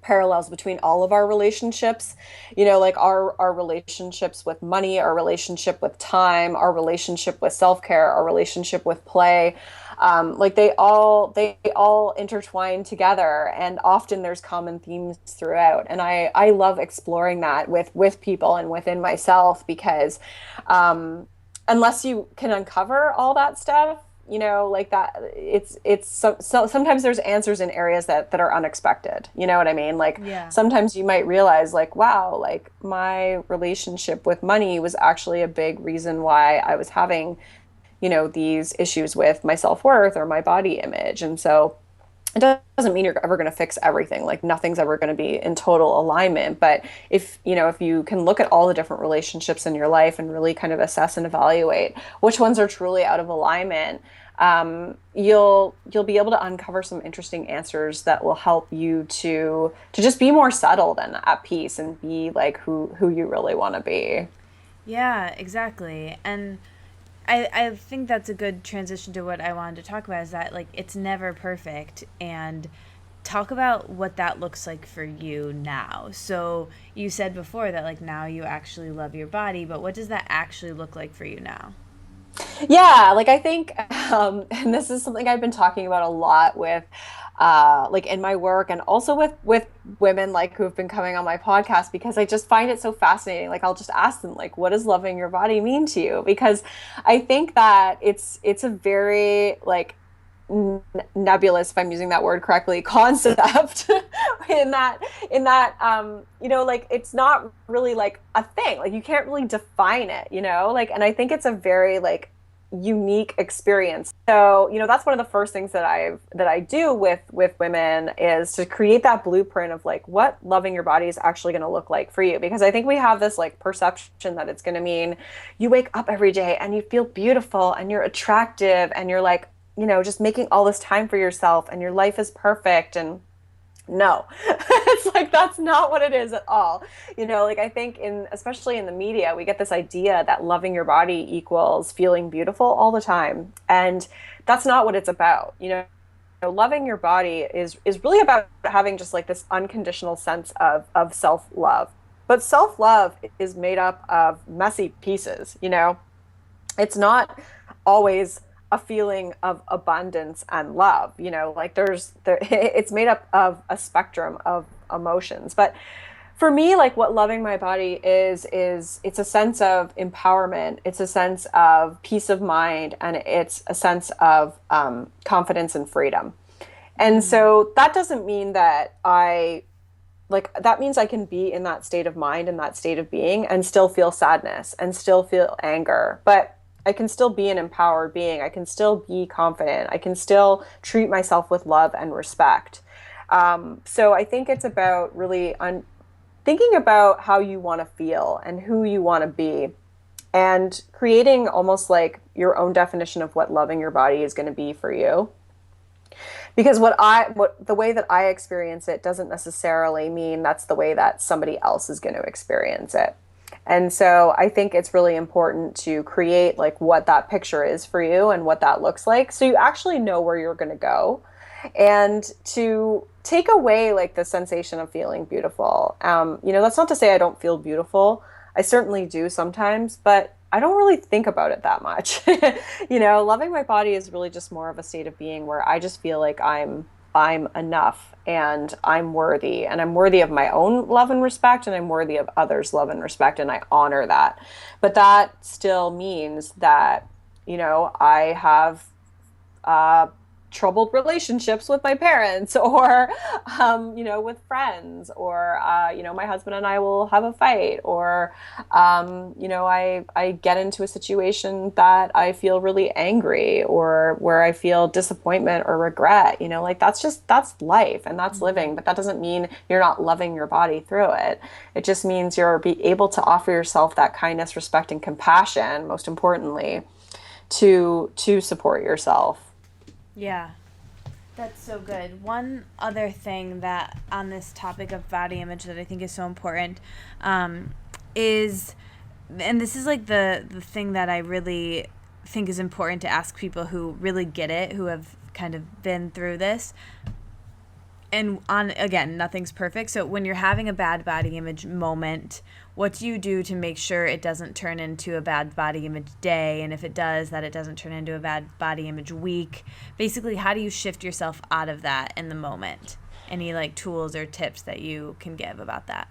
parallels between all of our relationships, like our relationships with money, our relationship with time, our relationship with self-care, our relationship with play. Like they all intertwine together, and often there's common themes throughout. And I love exploring that with people and within myself, because unless you can uncover all that stuff, like that, it's so sometimes there's answers in areas that are unexpected. You know what I mean? Like Yeah. sometimes you might realize like, wow, like my relationship with money was actually a big reason why I was having, these issues with my self-worth or my body image. And so it doesn't mean you're ever going to fix everything. Like nothing's ever going to be in total alignment. But if you can look at all the different relationships in your life and really kind of assess and evaluate which ones are truly out of alignment, you'll be able to uncover some interesting answers that will help you to just be more settled and at peace and be like who you really want to be. Yeah, exactly. And I think that's a good transition to what I wanted to talk about, is that like it's never perfect, and talk about what that looks like for you now. So you said before that like now you actually love your body, but what does that actually look like for you now? Yeah, like I think, and this is something I've been talking about a lot with, like in my work, and also with women like who've been coming on my podcast, because I just find it so fascinating. Like I'll just ask them, like, what does loving your body mean to you? Because I think that it's a very like nebulous, if I'm using that word correctly, concept in that like it's not really like a thing. Like you can't really define it, like, and I think it's a very like unique experience. So, that's one of the first things that I do with women, is to create that blueprint of like what loving your body is actually going to look like for you. Because I think we have this like perception that it's going to mean you wake up every day and you feel beautiful and you're attractive and you're like, just making all this time for yourself and your life is perfect. And no, it's like that's not what it is at all. Like I think especially in the media, we get this idea that loving your body equals feeling beautiful all the time. And that's not what it's about. Loving your body is really about having just like this unconditional sense of self-love. But self-love is made up of messy pieces. It's not always a feeling of abundance and love. Like it's made up of a spectrum of emotions. But for me, like what loving my body is it's a sense of empowerment. It's a sense of peace of mind, and it's a sense of confidence and freedom. And so that doesn't mean that that means I can be in that state of mind and that state of being and still feel sadness and still feel anger. But I can still be an empowered being. I can still be confident. I can still treat myself with love and respect. So I think it's about really thinking about how you want to feel and who you want to be, and creating almost like your own definition of what loving your body is going to be for you. Because the way that I experience it doesn't necessarily mean that's the way that somebody else is going to experience it. And so I think it's really important to create like what that picture is for you and what that looks like, so you actually know where you're going to go, and to take away like the sensation of feeling beautiful. That's not to say I don't feel beautiful. I certainly do sometimes, but I don't really think about it that much. Loving my body is really just more of a state of being where I just feel like I'm enough and I'm worthy, and I'm worthy of my own love and respect, and I'm worthy of others' love and respect, and I honor that. But that still means that, I have troubled relationships with my parents, or with friends, or my husband and I will have a fight, or I get into a situation that I feel really angry, or where I feel disappointment or regret. Like that's life, and that's living. But that doesn't mean you're not loving your body through it. It just means you're able to offer yourself that kindness, respect, and compassion, most importantly, to support yourself. Yeah, that's so good. One other thing that on this topic of body image that I think is so important is, and this is like the thing that I really think is important to ask people who really get it, who have kind of been through this. And again, nothing's perfect. So when you're having a bad body image moment, what do you do to make sure it doesn't turn into a bad body image day? And if it does, that it doesn't turn into a bad body image week? Basically, how do you shift yourself out of that in the moment? Any like tools or tips that you can give about that?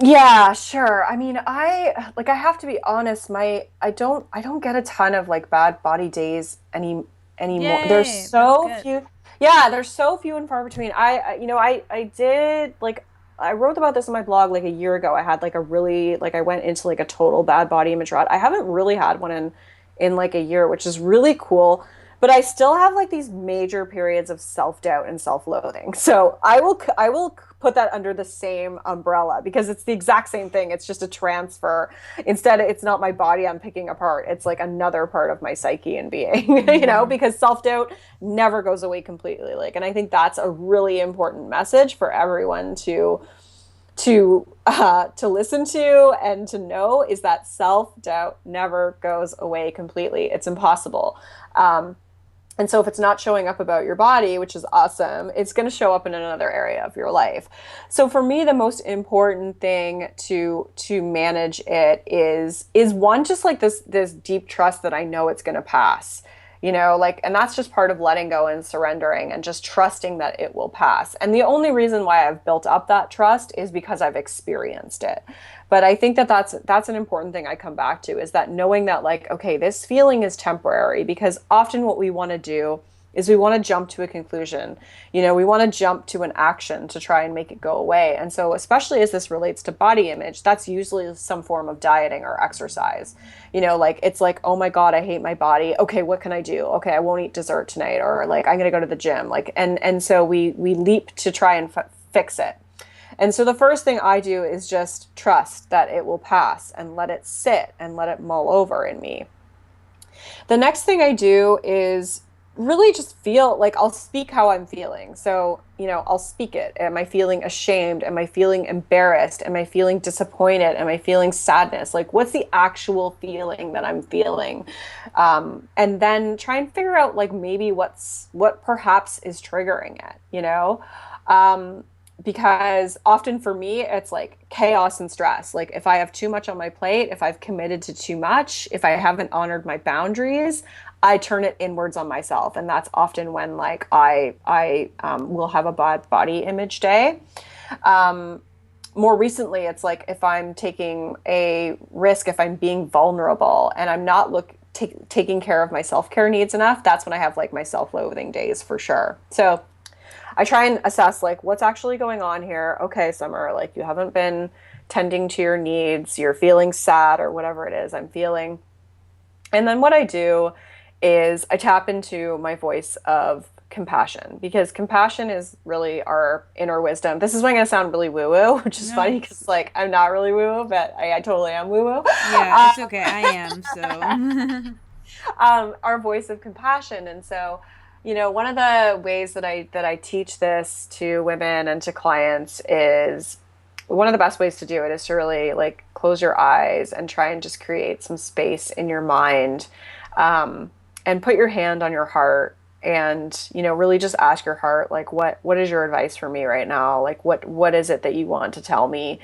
Yeah, sure. I mean, I have to be honest, I don't get a ton of like bad body days anymore. There's Yay, that's so good. few. Yeah, there's so few and far between. I did like I wrote about this in my blog like a year ago. I had like a really like I went into like a total bad body image rut. I haven't really had one in like a year, which is really cool. But I still have like these major periods of self-doubt and self-loathing. So I will put that under the same umbrella, because it's the exact same thing. It's just a transfer. Instead, it's not my body I'm picking apart. It's like another part of my psyche and being, because self-doubt never goes away completely. Like, and I think that's a really important message for everyone to listen to and to know, is that self-doubt never goes away completely. It's impossible. And so if it's not showing up about your body, which is awesome, it's going to show up in another area of your life. So for me, the most important thing to manage it is one, just like this deep trust that I know it's going to pass. And that's just part of letting go and surrendering and just trusting that it will pass. And the only reason why I've built up that trust is because I've experienced it. But I think that that's an important thing I come back to, is that knowing that like, okay, this feeling is temporary, because often what we want to do is we want to jump to a conclusion. We want to jump to an action to try and make it go away. And so especially as this relates to body image, that's usually some form of dieting or exercise. Like it's like, oh my God, I hate my body. Okay, what can I do? Okay, I won't eat dessert tonight, or like I'm going to go to the gym. Like, and so we leap to try and fix it. And so the first thing I do is just trust that it will pass and let it sit and let it mull over in me. The next thing I do is really just feel like I'll speak how I'm feeling. So, I'll speak it. Am I feeling ashamed? Am I feeling embarrassed? Am I feeling disappointed? Am I feeling sadness? Like, what's the actual feeling that I'm feeling? And then try and figure out like maybe what perhaps is triggering it. Because often for me, it's like chaos and stress. Like if I have too much on my plate, if I've committed to too much, if I haven't honored my boundaries, I turn it inwards on myself, and that's often when like I will have a bad body image day. Um, More recently, it's like if I'm taking a risk, if I'm being vulnerable, and I'm not taking care of my self care needs enough, that's when I have like my self loathing days for sure. So I try and assess like what's actually going on here. Okay, Summer, like you haven't been tending to your needs, you're feeling sad or whatever it is I'm feeling. And then what I do is I tap into my voice of compassion, because compassion is really our inner wisdom. This is going to sound really woo woo, which is No, funny because like I'm not really woo woo, but I totally am woo woo. yeah, it's okay. I am, so. Our voice of compassion. And so, one of the ways that I teach this to women and to clients is one of the best ways to do it is to really like close your eyes and try and just create some space in your mind, and put your hand on your heart, and really just ask your heart like what is your advice for me right now, like what is it that you want to tell me.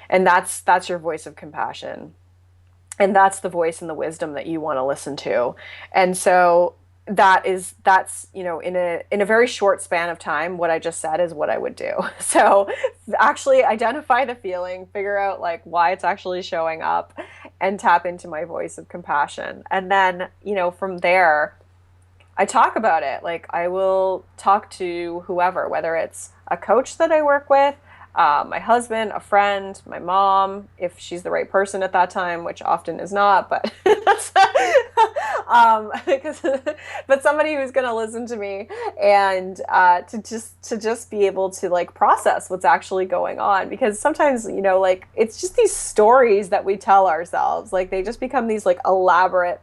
And that's your voice of compassion, and that's the voice and the wisdom that you want to listen to. And so that's in a very short span of time, what I just said is what I would do. So actually identify the feeling, figure out like why it's actually showing up, and tap into my voice of compassion. And then from there I talk about it. Like I will talk to whoever, whether it's a coach that I work with, my husband, a friend, my mom, if she's the right person at that time, which often is not, but because, but somebody who's going to listen to me, and to just be able to like process what's actually going on. Because sometimes like it's just these stories that we tell ourselves, like they just become these like elaborate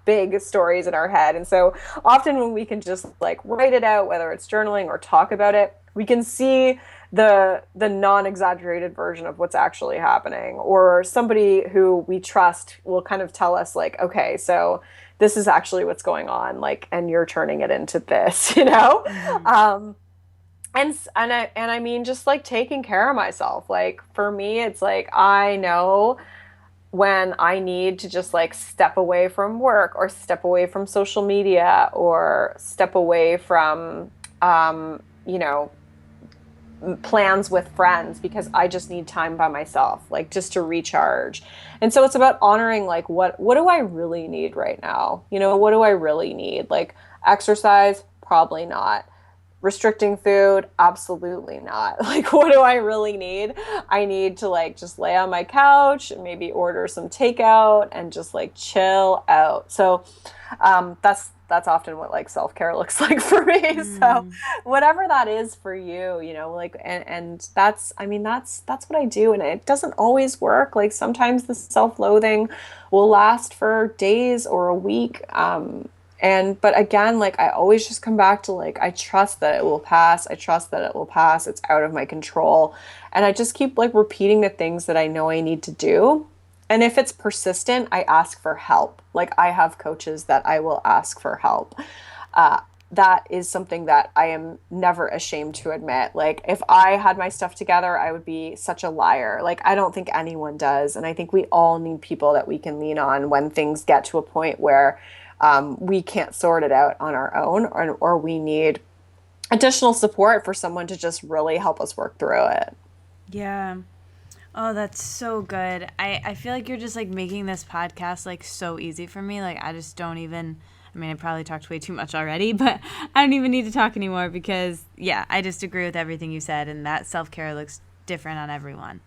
big stories in our head. And so often when we can just like write it out, whether it's journaling or talk about it, we can see the non-exaggerated version of what's actually happening. Or somebody who we trust will kind of tell us like, okay, so this is actually what's going on, like, and you're turning it into this, Mhm. and I mean just like taking care of myself. Like for me it's like I know when I need to just like step away from work, or step away from social media, or step away from um, you know plans with friends, because I just need time by myself, like just to recharge. And so it's about honoring like what do I really need right now? What do I really need? Like exercise, probably not. Restricting food, absolutely not. Like what do I really need? I need to like just lay on my couch and maybe order some takeout and just like chill out. So that's often what like self-care looks like for me. So Mm. whatever that is for you, like, and that's, I mean, that's what I do. And it doesn't always work. Like sometimes the self-loathing will last for days or a week. But again, like I always just come back to like, I trust that it will pass. I trust that it will pass. It's out of my control. And I just keep like repeating the things that I know I need to do. And if it's persistent, I ask for help. Like I have coaches that I will ask for help. Uh, that is something that I am never ashamed to admit. Like if I had my stuff together, I would be such a liar. Like I don't think anyone does. And I think we all need people that we can lean on when things get to a point where we can't sort it out on our own, or we need additional support for someone to just really help us work through it. Yeah. Oh, that's so good. I feel like you're just like making this podcast like so easy for me. Like I just don't even, I mean, I probably talked way too much already, but I don't even need to talk anymore because yeah, I just agree with everything you said, and that self-care looks different on everyone.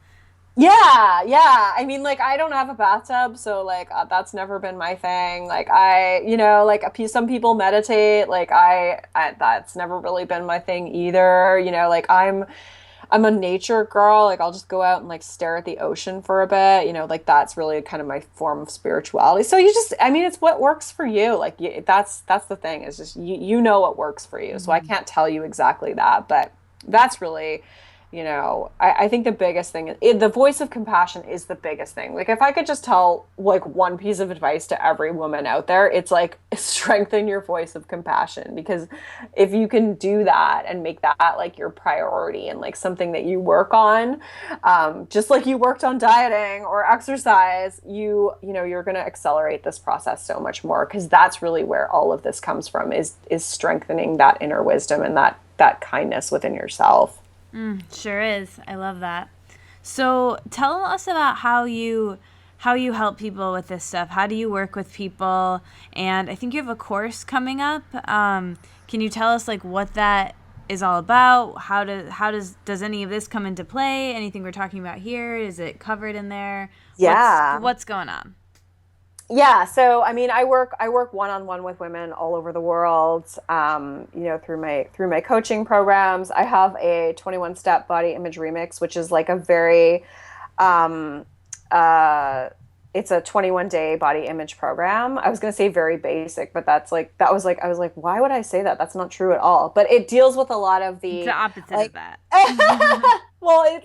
Yeah, yeah. I mean, like, I don't have a bathtub, so like that's never been my thing. Like, like some people meditate. Like, I that's never really been my thing either. Like, I'm a nature girl. Like I'll just go out and like stare at the ocean for a bit, like that's really kind of my form of spirituality. So I mean, it's what works for you. Like that's the thing, is just you know what works for you. So I can't tell you exactly that, but that's really, I think the biggest thing, the voice of compassion is the biggest thing. Like if I could just tell like one piece of advice to every woman out there, it's like strengthen your voice of compassion, because if you can do that and make that like your priority and like something that you work on, just like you worked on dieting or exercise, you're going to accelerate this process so much more, because that's really where all of this comes from, is strengthening that inner wisdom and that kindness within yourself. Sure is. I love that. So tell us about how you help people with this stuff. How do you work with people? And I think you have a course coming up. Can you tell us like what that is all about? How does any of this come into play? Anything we're talking about here? Is it covered in there? Yeah. What's going on? Yeah, so I mean, I work one-on-one with women all over the world, through my coaching programs. I have a 21-step body image remix, which is like a very, it's a 21-day body image program. I was going to say very basic, but I was like, why would I say that? That's not true at all. But it deals with a lot of the opposite of that. Well,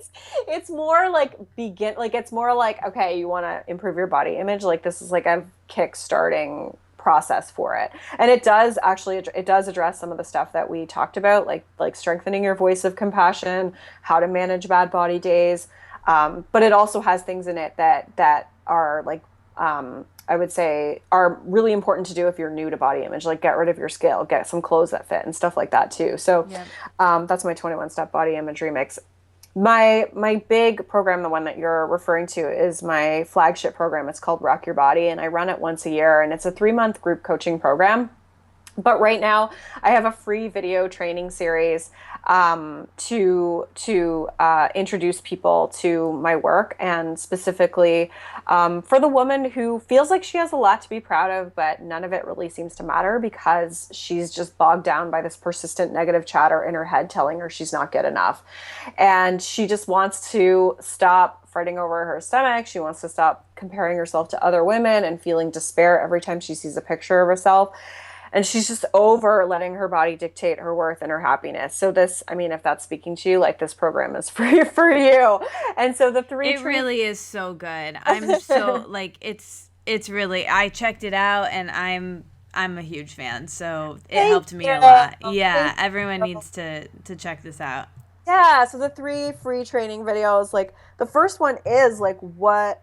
it's more like it's more like, okay, you want to improve your body image. Like this is like a kick-starting process for it. And it does address some of the stuff that we talked about, like strengthening your voice of compassion, how to manage bad body days. But it also has things in it that are like, I would say are really important to do if you're new to body image, like get rid of your scale, get some clothes that fit and stuff like that too. So that's my 21-step body image remix. My big program, the one that you're referring to, is my flagship program. It's called Rock Your Body, and I run it once a year, and it's a 3-month group coaching program. But right now, I have a free video training series to introduce people to my work, and specifically for the woman who feels like she has a lot to be proud of, but none of it really seems to matter because she's just bogged down by this persistent negative chatter in her head telling her she's not good enough. And she just wants to stop fretting over her stomach. She wants to stop comparing herself to other women and feeling despair every time she sees a picture of herself. And she's just over letting her body dictate her worth and her happiness. So this, I mean, if that's speaking to you, like this program is for you. And so the three... It really is so good. I'm so like, it's really, I checked it out and I'm a huge fan. So it helped me a lot. Yeah. Everyone needs to check this out. Yeah. So the 3 free training videos, like the first one is like, what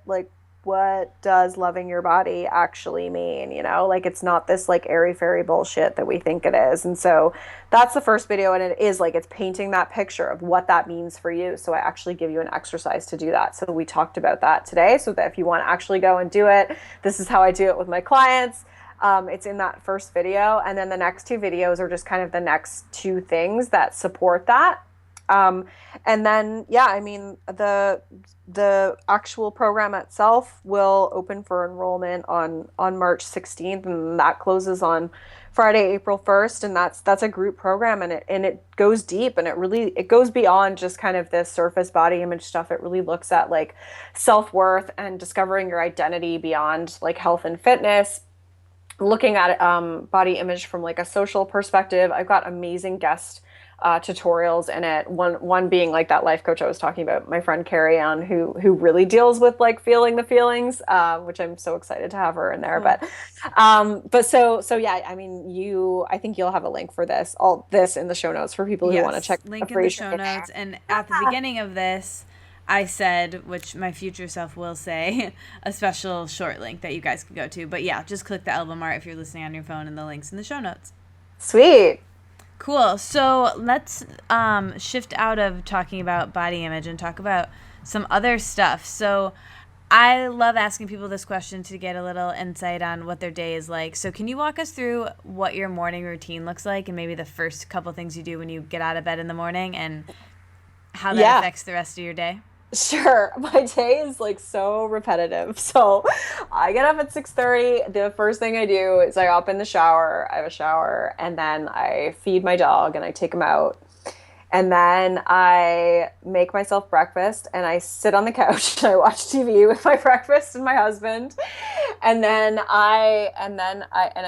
does loving your body actually mean? Like it's not this like airy fairy bullshit that we think it is. And so that's the first video, and it is like it's painting that picture of what that means for you. So I actually give you an exercise to do that. So we talked about that today, so that if you want to actually go and do it, this is how I do it with my clients. It's in that first video, and then the next 2 videos are just kind of the next 2 things that support that. And then, I mean, the actual program itself will open for enrollment on March 16th, and that closes on Friday, April 1st. And that's a group program, and it goes deep, and it goes beyond just kind of this surface body image stuff. It really looks at like self-worth and discovering your identity beyond like health and fitness, looking at body image from like a social perspective. I've got amazing guest tutorials in it. One being like that life coach I was talking about, my friend Carrie Ann, who really deals with like feeling the feelings, which I'm so excited to have her in there. But so yeah, I mean, I think you'll have a link for all this in the show notes for people who want to check. Link in the show notes. And at the beginning of this, I said, which my future self will say, a special short link that you guys can go to. But yeah, just click the album art if you're listening on your phone, and the link's in the show notes. Sweet. Cool. So let's shift out of talking about body image and talk about some other stuff. So I love asking people this question to get a little insight on what their day is like. So can you walk us through what your morning routine looks like, and maybe the first couple things you do when you get out of bed in the morning, and how that affects the rest of your day? Sure. My day is like so repetitive. So I get up at 6:30. The first thing I do is I hop in the shower. I have a shower, and then I feed my dog and I take him out. And then I make myself breakfast and I sit on the couch and I watch TV with my breakfast and my husband. And I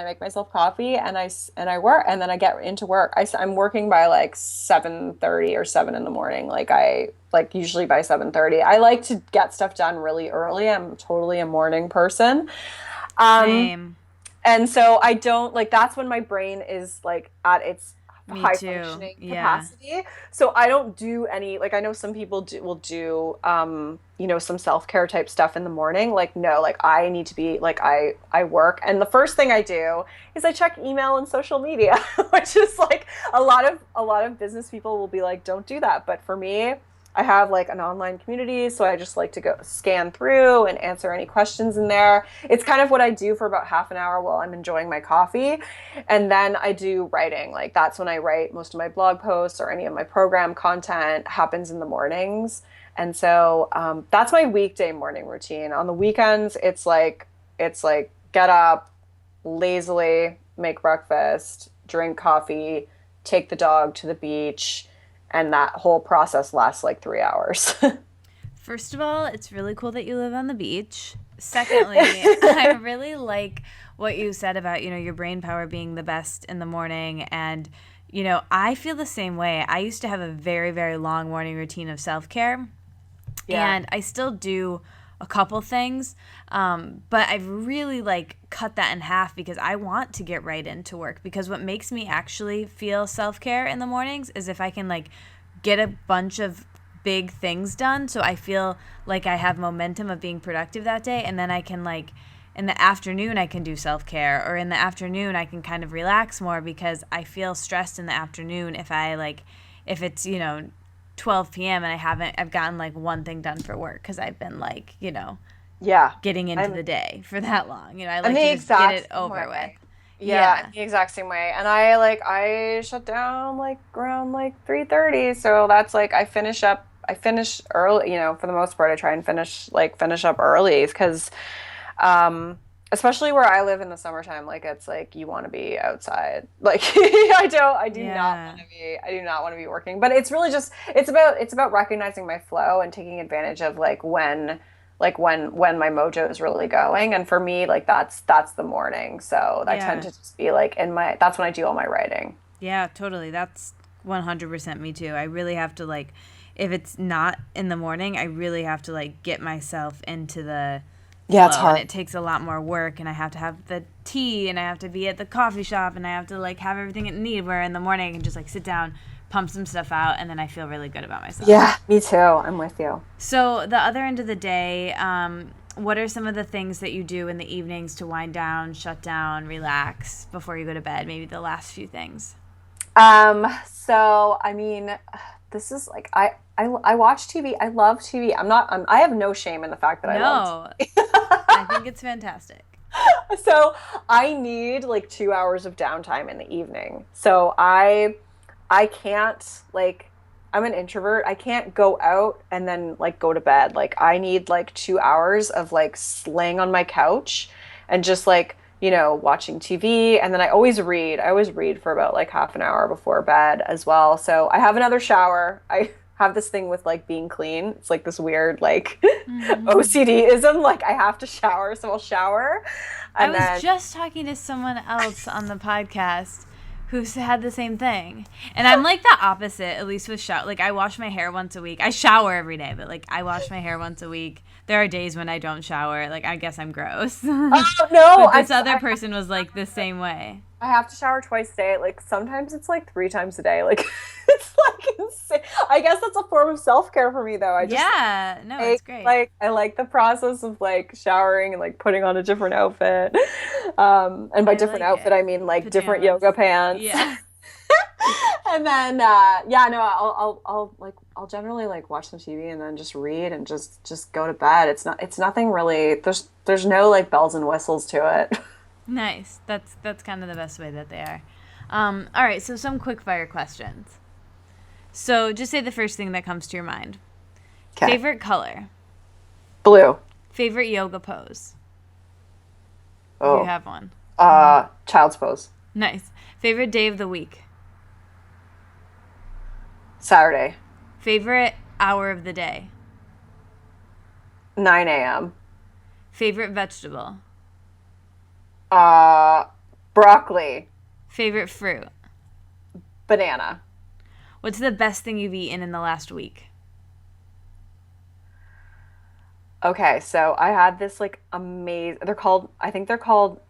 make myself coffee and I work, and then I get into work. I'm working by like 7:30 or 7 in the morning. Like usually by 7:30. I like to get stuff done really early. I'm totally a morning person. Same. And so I don't like, that's when my brain is like at its Me high too. functioning Yeah. capacity. So I don't do any, like, I know some people will do some self-care type stuff in the morning. Like, no, like I need to be like, I work, and the first thing I do is I check email and social media, which is like a lot of business people will be like, don't do that. But for me, I have like an online community, so I just like to go scan through and answer any questions in there. It's kind of what I do for about half an hour while I'm enjoying my coffee. And then I do writing. Like that's when I write most of my blog posts, or any of my program content happens in the mornings. And so that's my weekday morning routine. On the weekends, it's like get up, lazily make breakfast, drink coffee, take the dog to the beach, and that whole process lasts like 3 hours. First of all, it's really cool that you live on the beach. Secondly, I really like what you said about, your brain power being the best in the morning. And, I feel the same way. I used to have a very, very long morning routine of self-care. Yeah. And I still do a couple things, but I've really cut that in half because I want to get right into work. Because what makes me actually feel self-care in the mornings is if I can get a bunch of big things done, so I feel like I have momentum of being productive that day, and then I can in the afternoon I can do self-care, or in the afternoon I can kind of relax more, because I feel stressed in the afternoon if it's 12 p.m. and I've gotten one thing done for work because I've been Yeah. getting into the day for that long. I I'm like the to just get exact it over same with. way. Yeah, I'm the exact same way. And I shut down around 3:30. So that's I finish early, for the most part. I try and finish up early, because especially where I live in the summertime, it's you want to be outside. I do not Yeah. want to be, I do not want to be working. But it's really just, it's about recognizing my flow and taking advantage of when my mojo is really going. And for me, that's the morning. So I tend Yeah. to just be that's when I do all my writing. Yeah, totally. That's 100% me too. I really have to if it's not in the morning, I really have to get myself into the Yeah, it's flow, hard. and it takes a lot more work, and I have to have the tea, and I have to be at the coffee shop, and I have to have everything it need, where in the morning I can just sit down, pump some stuff out, and then I feel really good about myself. Yeah, me too. I'm with you. So the other end of the day, what are some of the things that you do in the evenings to wind down, shut down, relax before you go to bed? Maybe the last few things. So I mean, this is I watch TV. I love TV. I have no shame in the fact that I love No, I think it's fantastic. So I need 2 hours of downtime in the evening. So I can't I'm an introvert. I can't go out and then go to bed. I need 2 hours of laying on my couch and just watching TV. And then I always read. I always read for about half an hour before bed as well. So I have another shower. I have this thing with being clean. It's this weird OCD-ism. I have to shower, so I'll shower. And I was just talking to someone else on the podcast who had the same thing. And I'm the opposite, at least with shower. I wash my hair once a week. I shower every day, but I wash my hair once a week. There are days when I don't shower. I guess I'm gross. Oh, no. But this other person was the same way. I have to shower twice a day. Sometimes it's 3 times a day. It's insane. I guess that's a form of self-care for me, though. It's great. I like the process of showering and putting on a different outfit. And by different outfit, I mean different yoga pants. Yeah. And then I'll generally watch some TV and then just read and just go to bed. It's nothing really. There's no bells and whistles to it. Nice. That's kind of the best way that they are. All right, so some quick fire questions. So just say the first thing that comes to your mind. Okay. Favorite color? Blue. Favorite yoga pose? Oh. You have one. Child's pose. Nice. Favorite day of the week? Saturday. Favorite hour of the day? 9 a.m. Favorite vegetable? Broccoli. Favorite fruit? Banana. What's the best thing you've eaten in the last week? Okay, so I had this like amazing, I think they're called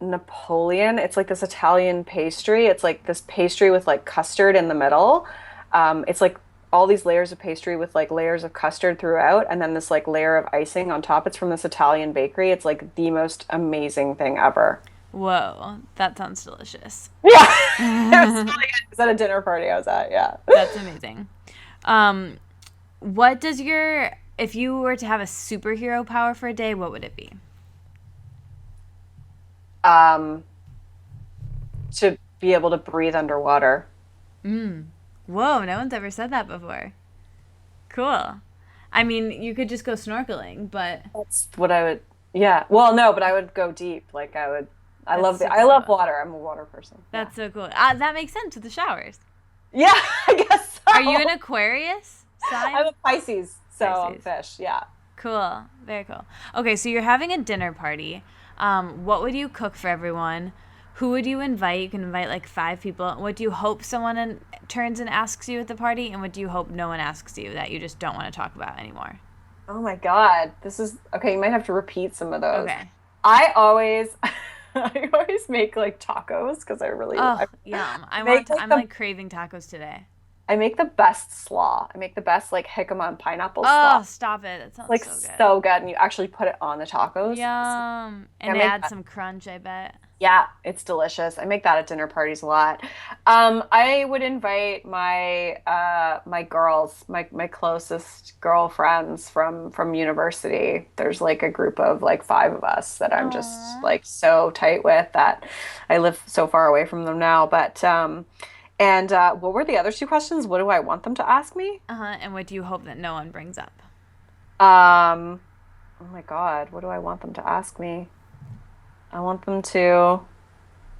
Napoleon. It's like this Italian pastry. It's like this pastry with like custard in the middle. It's like all these layers of pastry with like layers of custard throughout, and then this like layer of icing on top. It's from this Italian bakery. It's like the most amazing thing ever. Whoa, that sounds delicious. Yeah. It was really good. It was at a dinner party I was at, yeah. That's amazing. What does if you were to have a superhero power for a day, what would it be? To be able to breathe underwater. Whoa, no one's ever said that before. Cool. I mean, you could just go snorkeling, but That's what I would, yeah. Well, no, but I would go deep. Like I love super I love cool. water. I'm a water person. That's so cool. That makes sense with the showers. Yeah, I guess so. Are you an Aquarius sign? I'm a Pisces, so I'm Pisces. fish, yeah. Cool. Very cool. Okay, so you're having a dinner party. What would you cook for everyone? Who would you invite? You can invite like 5 people. What do you hope someone turns and asks you at the party? And what do you hope no one asks you that you just don't want to talk about anymore? Oh my God. This is okay, you might have to repeat some of those. Okay. I always I always make like tacos because I really Oh, yum. make I'm the- like craving tacos today. I make the best slaw. I make the best like jicama pineapple Oh, slaw. stop it. That sounds Like so good. so good, and you actually put it on the tacos. Yum. And make add that. some crunch, I bet. Yeah, it's delicious. I make that at dinner parties a lot. I would invite my girls, my closest girlfriends from university. There's like a group of like 5 of us that I'm just Aw. like so tight with that I live so far away from them now. But and what were the other 2 questions? What do I want them to ask me? Uh-huh. And what do you hope that no one brings up? Oh my God, what do I want them to ask me? I want them to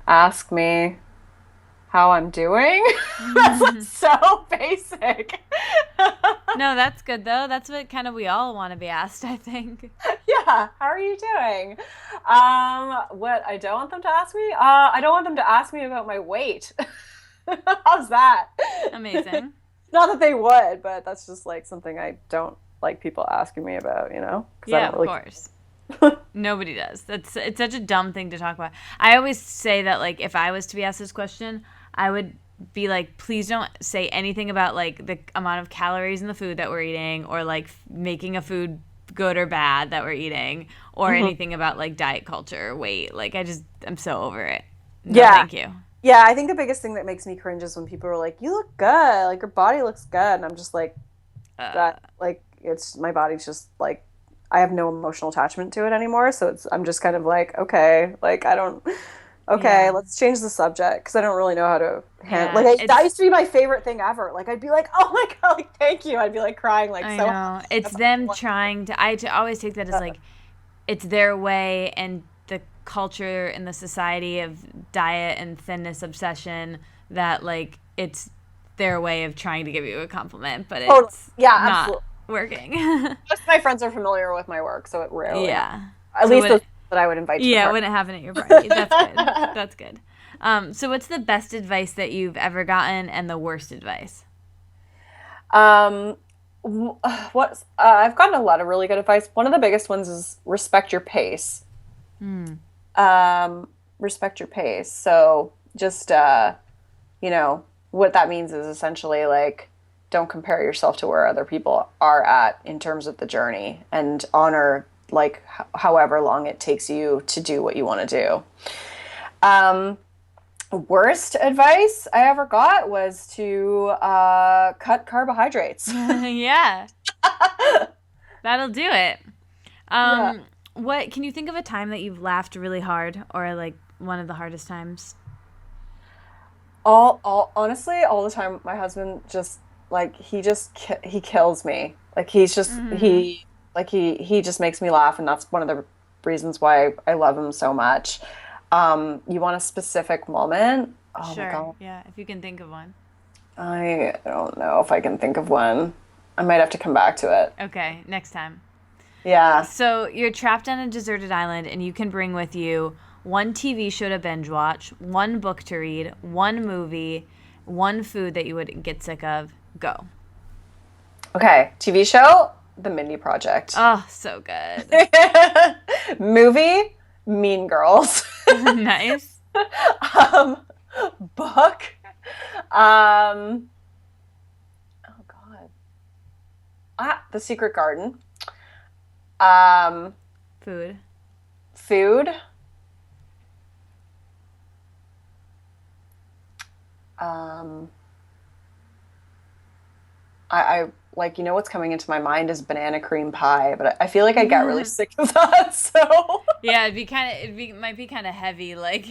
ask me how I'm doing. That's like so basic. No, that's good though. That's what kind of we all want to be asked, I think. Yeah, how are you doing? What I don't want them to ask me? I don't want them to ask me about my weight. How's that? Amazing. Not that they would, but that's just like something I don't like people asking me about, you know? 'Cause I Yeah, don't really... of course. Nobody does. It's such a dumb thing to talk about. I always say that like if I was to be asked this question, I would be like, please don't say anything about like the amount of calories in the food that we're eating or like making a food good or bad that we're eating or anything about like diet culture or weight. Like I'm so over it. No, Yeah. thank you. Yeah, I think the biggest thing that makes me cringe is when people are like, "You look good, like your body looks good," and I'm just like, "That like it's my body's just like I have no emotional attachment to it anymore." So I'm just kind of like, okay, like I don't. Okay, Yeah. let's change the subject because I don't really know how to handle. Yeah, Like that used to be my favorite thing ever. Like I'd be like, "Oh my God, like thank you." I'd be like crying, like I so. know. It's them trying to. Always take that as like, it's their way, and the culture and the society of diet and thinness obsession that like it's their way of trying to give you a compliment, but Totally. it's Yeah, not absolutely. working. Most of my friends are familiar with my work, so it rarely. Yeah. At So least what- those that I would invite. To the Yeah, it party. wouldn't happen at your party. That's good. That's good. So what's the best advice that you've ever gotten and the worst advice? I've gotten a lot of really good advice. One of the biggest ones is respect your pace. Respect your pace. So just you know, what that means is essentially like don't compare yourself to where other people are at in terms of the journey, and honor like however long it takes you to do what you want to do. Worst advice I ever got was to cut carbohydrates. Yeah. That'll do it. Yeah. What can you think of a time that you've laughed really hard or like one of the hardest times? Honestly, all the time, my husband just like he kills me. Like he's just he just makes me laugh, and that's one of the reasons why I love him so much. You want a specific moment? Oh Sure. my God. Yeah, if you can think of one. I don't know if I can think of one. I might have to come back to it. Okay, next time. Yeah. So you're trapped on a deserted island, and you can bring with you one TV show to binge watch, one book to read, one movie, one food that you wouldn't get sick of. Go. Okay, TV show, The Mindy Project. Oh, so good. Movie, Mean Girls. Nice. Book, oh God, The Secret Garden. Food. Food. I like, what's coming into my mind is banana cream pie, but I feel like I get really sick of that. So Yeah, might be kind of heavy. Like,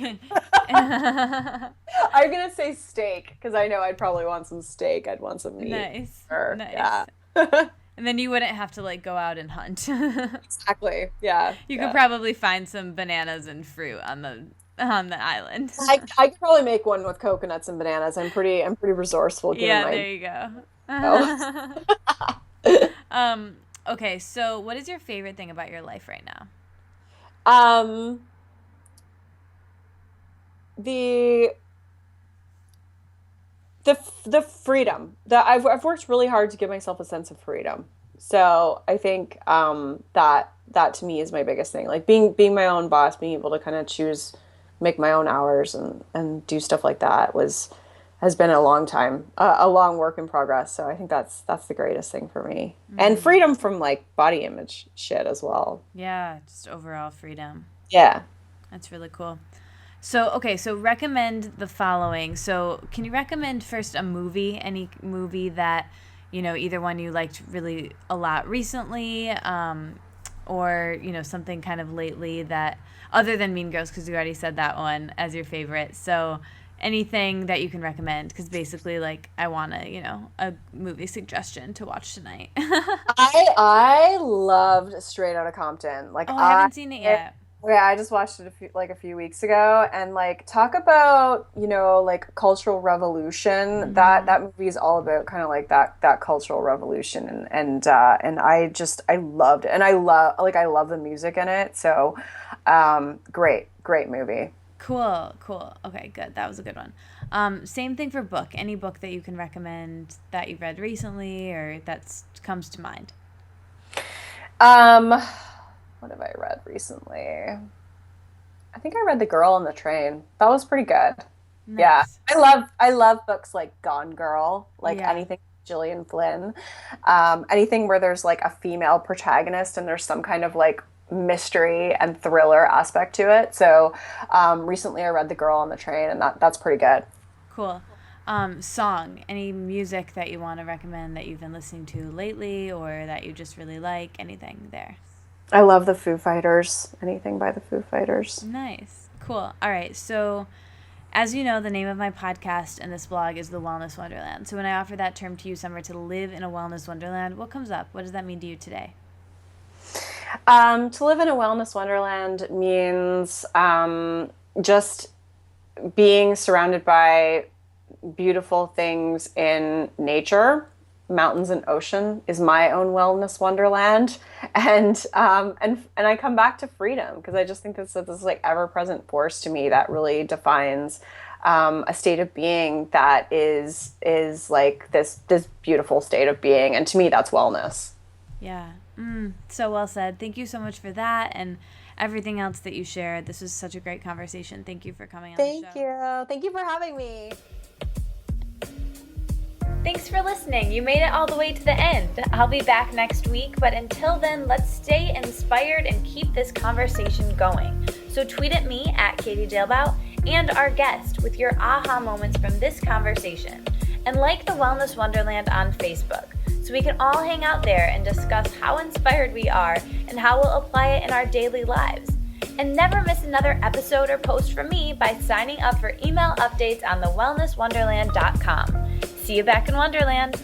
I'm gonna say steak because I know I'd probably want some steak. I'd want some meat. nice, Or, nice. Yeah. And then you wouldn't have to like go out and hunt. Exactly. Yeah. You yeah. could probably find some bananas and fruit on the island. I could probably make one with coconuts and bananas. I'm pretty resourceful. Given Yeah, my there you go. Okay, so what is your favorite thing about your life right now? The the freedom that I've worked really hard to give myself a sense of freedom. So I think that to me is my biggest thing. Like being my own boss, being able to kind of choose, make my own hours and do stuff like that has been a long time, a long work in progress. So I think that's the greatest thing for me. And freedom from like body image shit as well. Yeah, just overall freedom. Yeah. That's really cool. So, okay, so recommend the following. So, can you recommend first a movie, any movie that, either one you liked really a lot recently, or, something kind of lately that, other than Mean Girls, because you already said that one as your favorite. So, anything that you can recommend, because basically, like, I want a movie suggestion to watch tonight. I loved Straight Outta Compton. Like, I haven't seen it yet. Yeah, I just watched it a few weeks ago, and like talk about like cultural revolution. That movie is all about kind of like that cultural revolution, and I loved it, and I love the music in it. So, great movie. Cool. Okay, good. That was a good one. Same thing for book. Any book that you can recommend that you've read recently or that comes to mind? What have I read recently? I think I read The Girl on the Train. That was pretty good. Nice. Yeah. I love books like Gone Girl, like anything Gillian Flynn. Anything where there's like a female protagonist and there's some kind of like mystery and thriller aspect to it. So recently I read The Girl on the Train, and that's pretty good. Cool. Song, any music that you want to recommend that you've been listening to lately or that you just really like, anything there? I love the Foo Fighters. Anything by the Foo Fighters. Nice. Cool. All right. So, as you know, the name of my podcast and this blog is The Wellness Wonderland. So when I offer that term to you, Summer, to live in a wellness wonderland, what comes up? What does that mean to you today? To live in a wellness wonderland means just being surrounded by beautiful things in nature. Mountains and ocean is my own wellness wonderland, and I come back to freedom because I just think this like ever-present force to me that really defines a state of being that is like this beautiful state of being, and to me that's wellness. Yeah. So well said. Thank you so much for that and everything else that you shared. This was such a great conversation. Thank you for coming on the show. Thank you for having me. Thanks for listening. You made it all the way to the end. I'll be back next week, but until then, let's stay inspired and keep this conversation going. So tweet at me at Katie Dalebout and our guest with your aha moments from this conversation. And like the Wellness Wonderland on Facebook, so we can all hang out there and discuss how inspired we are and how we'll apply it in our daily lives. And never miss another episode or post from me by signing up for email updates on thewellnesswonderland.com. See you back in Wonderland.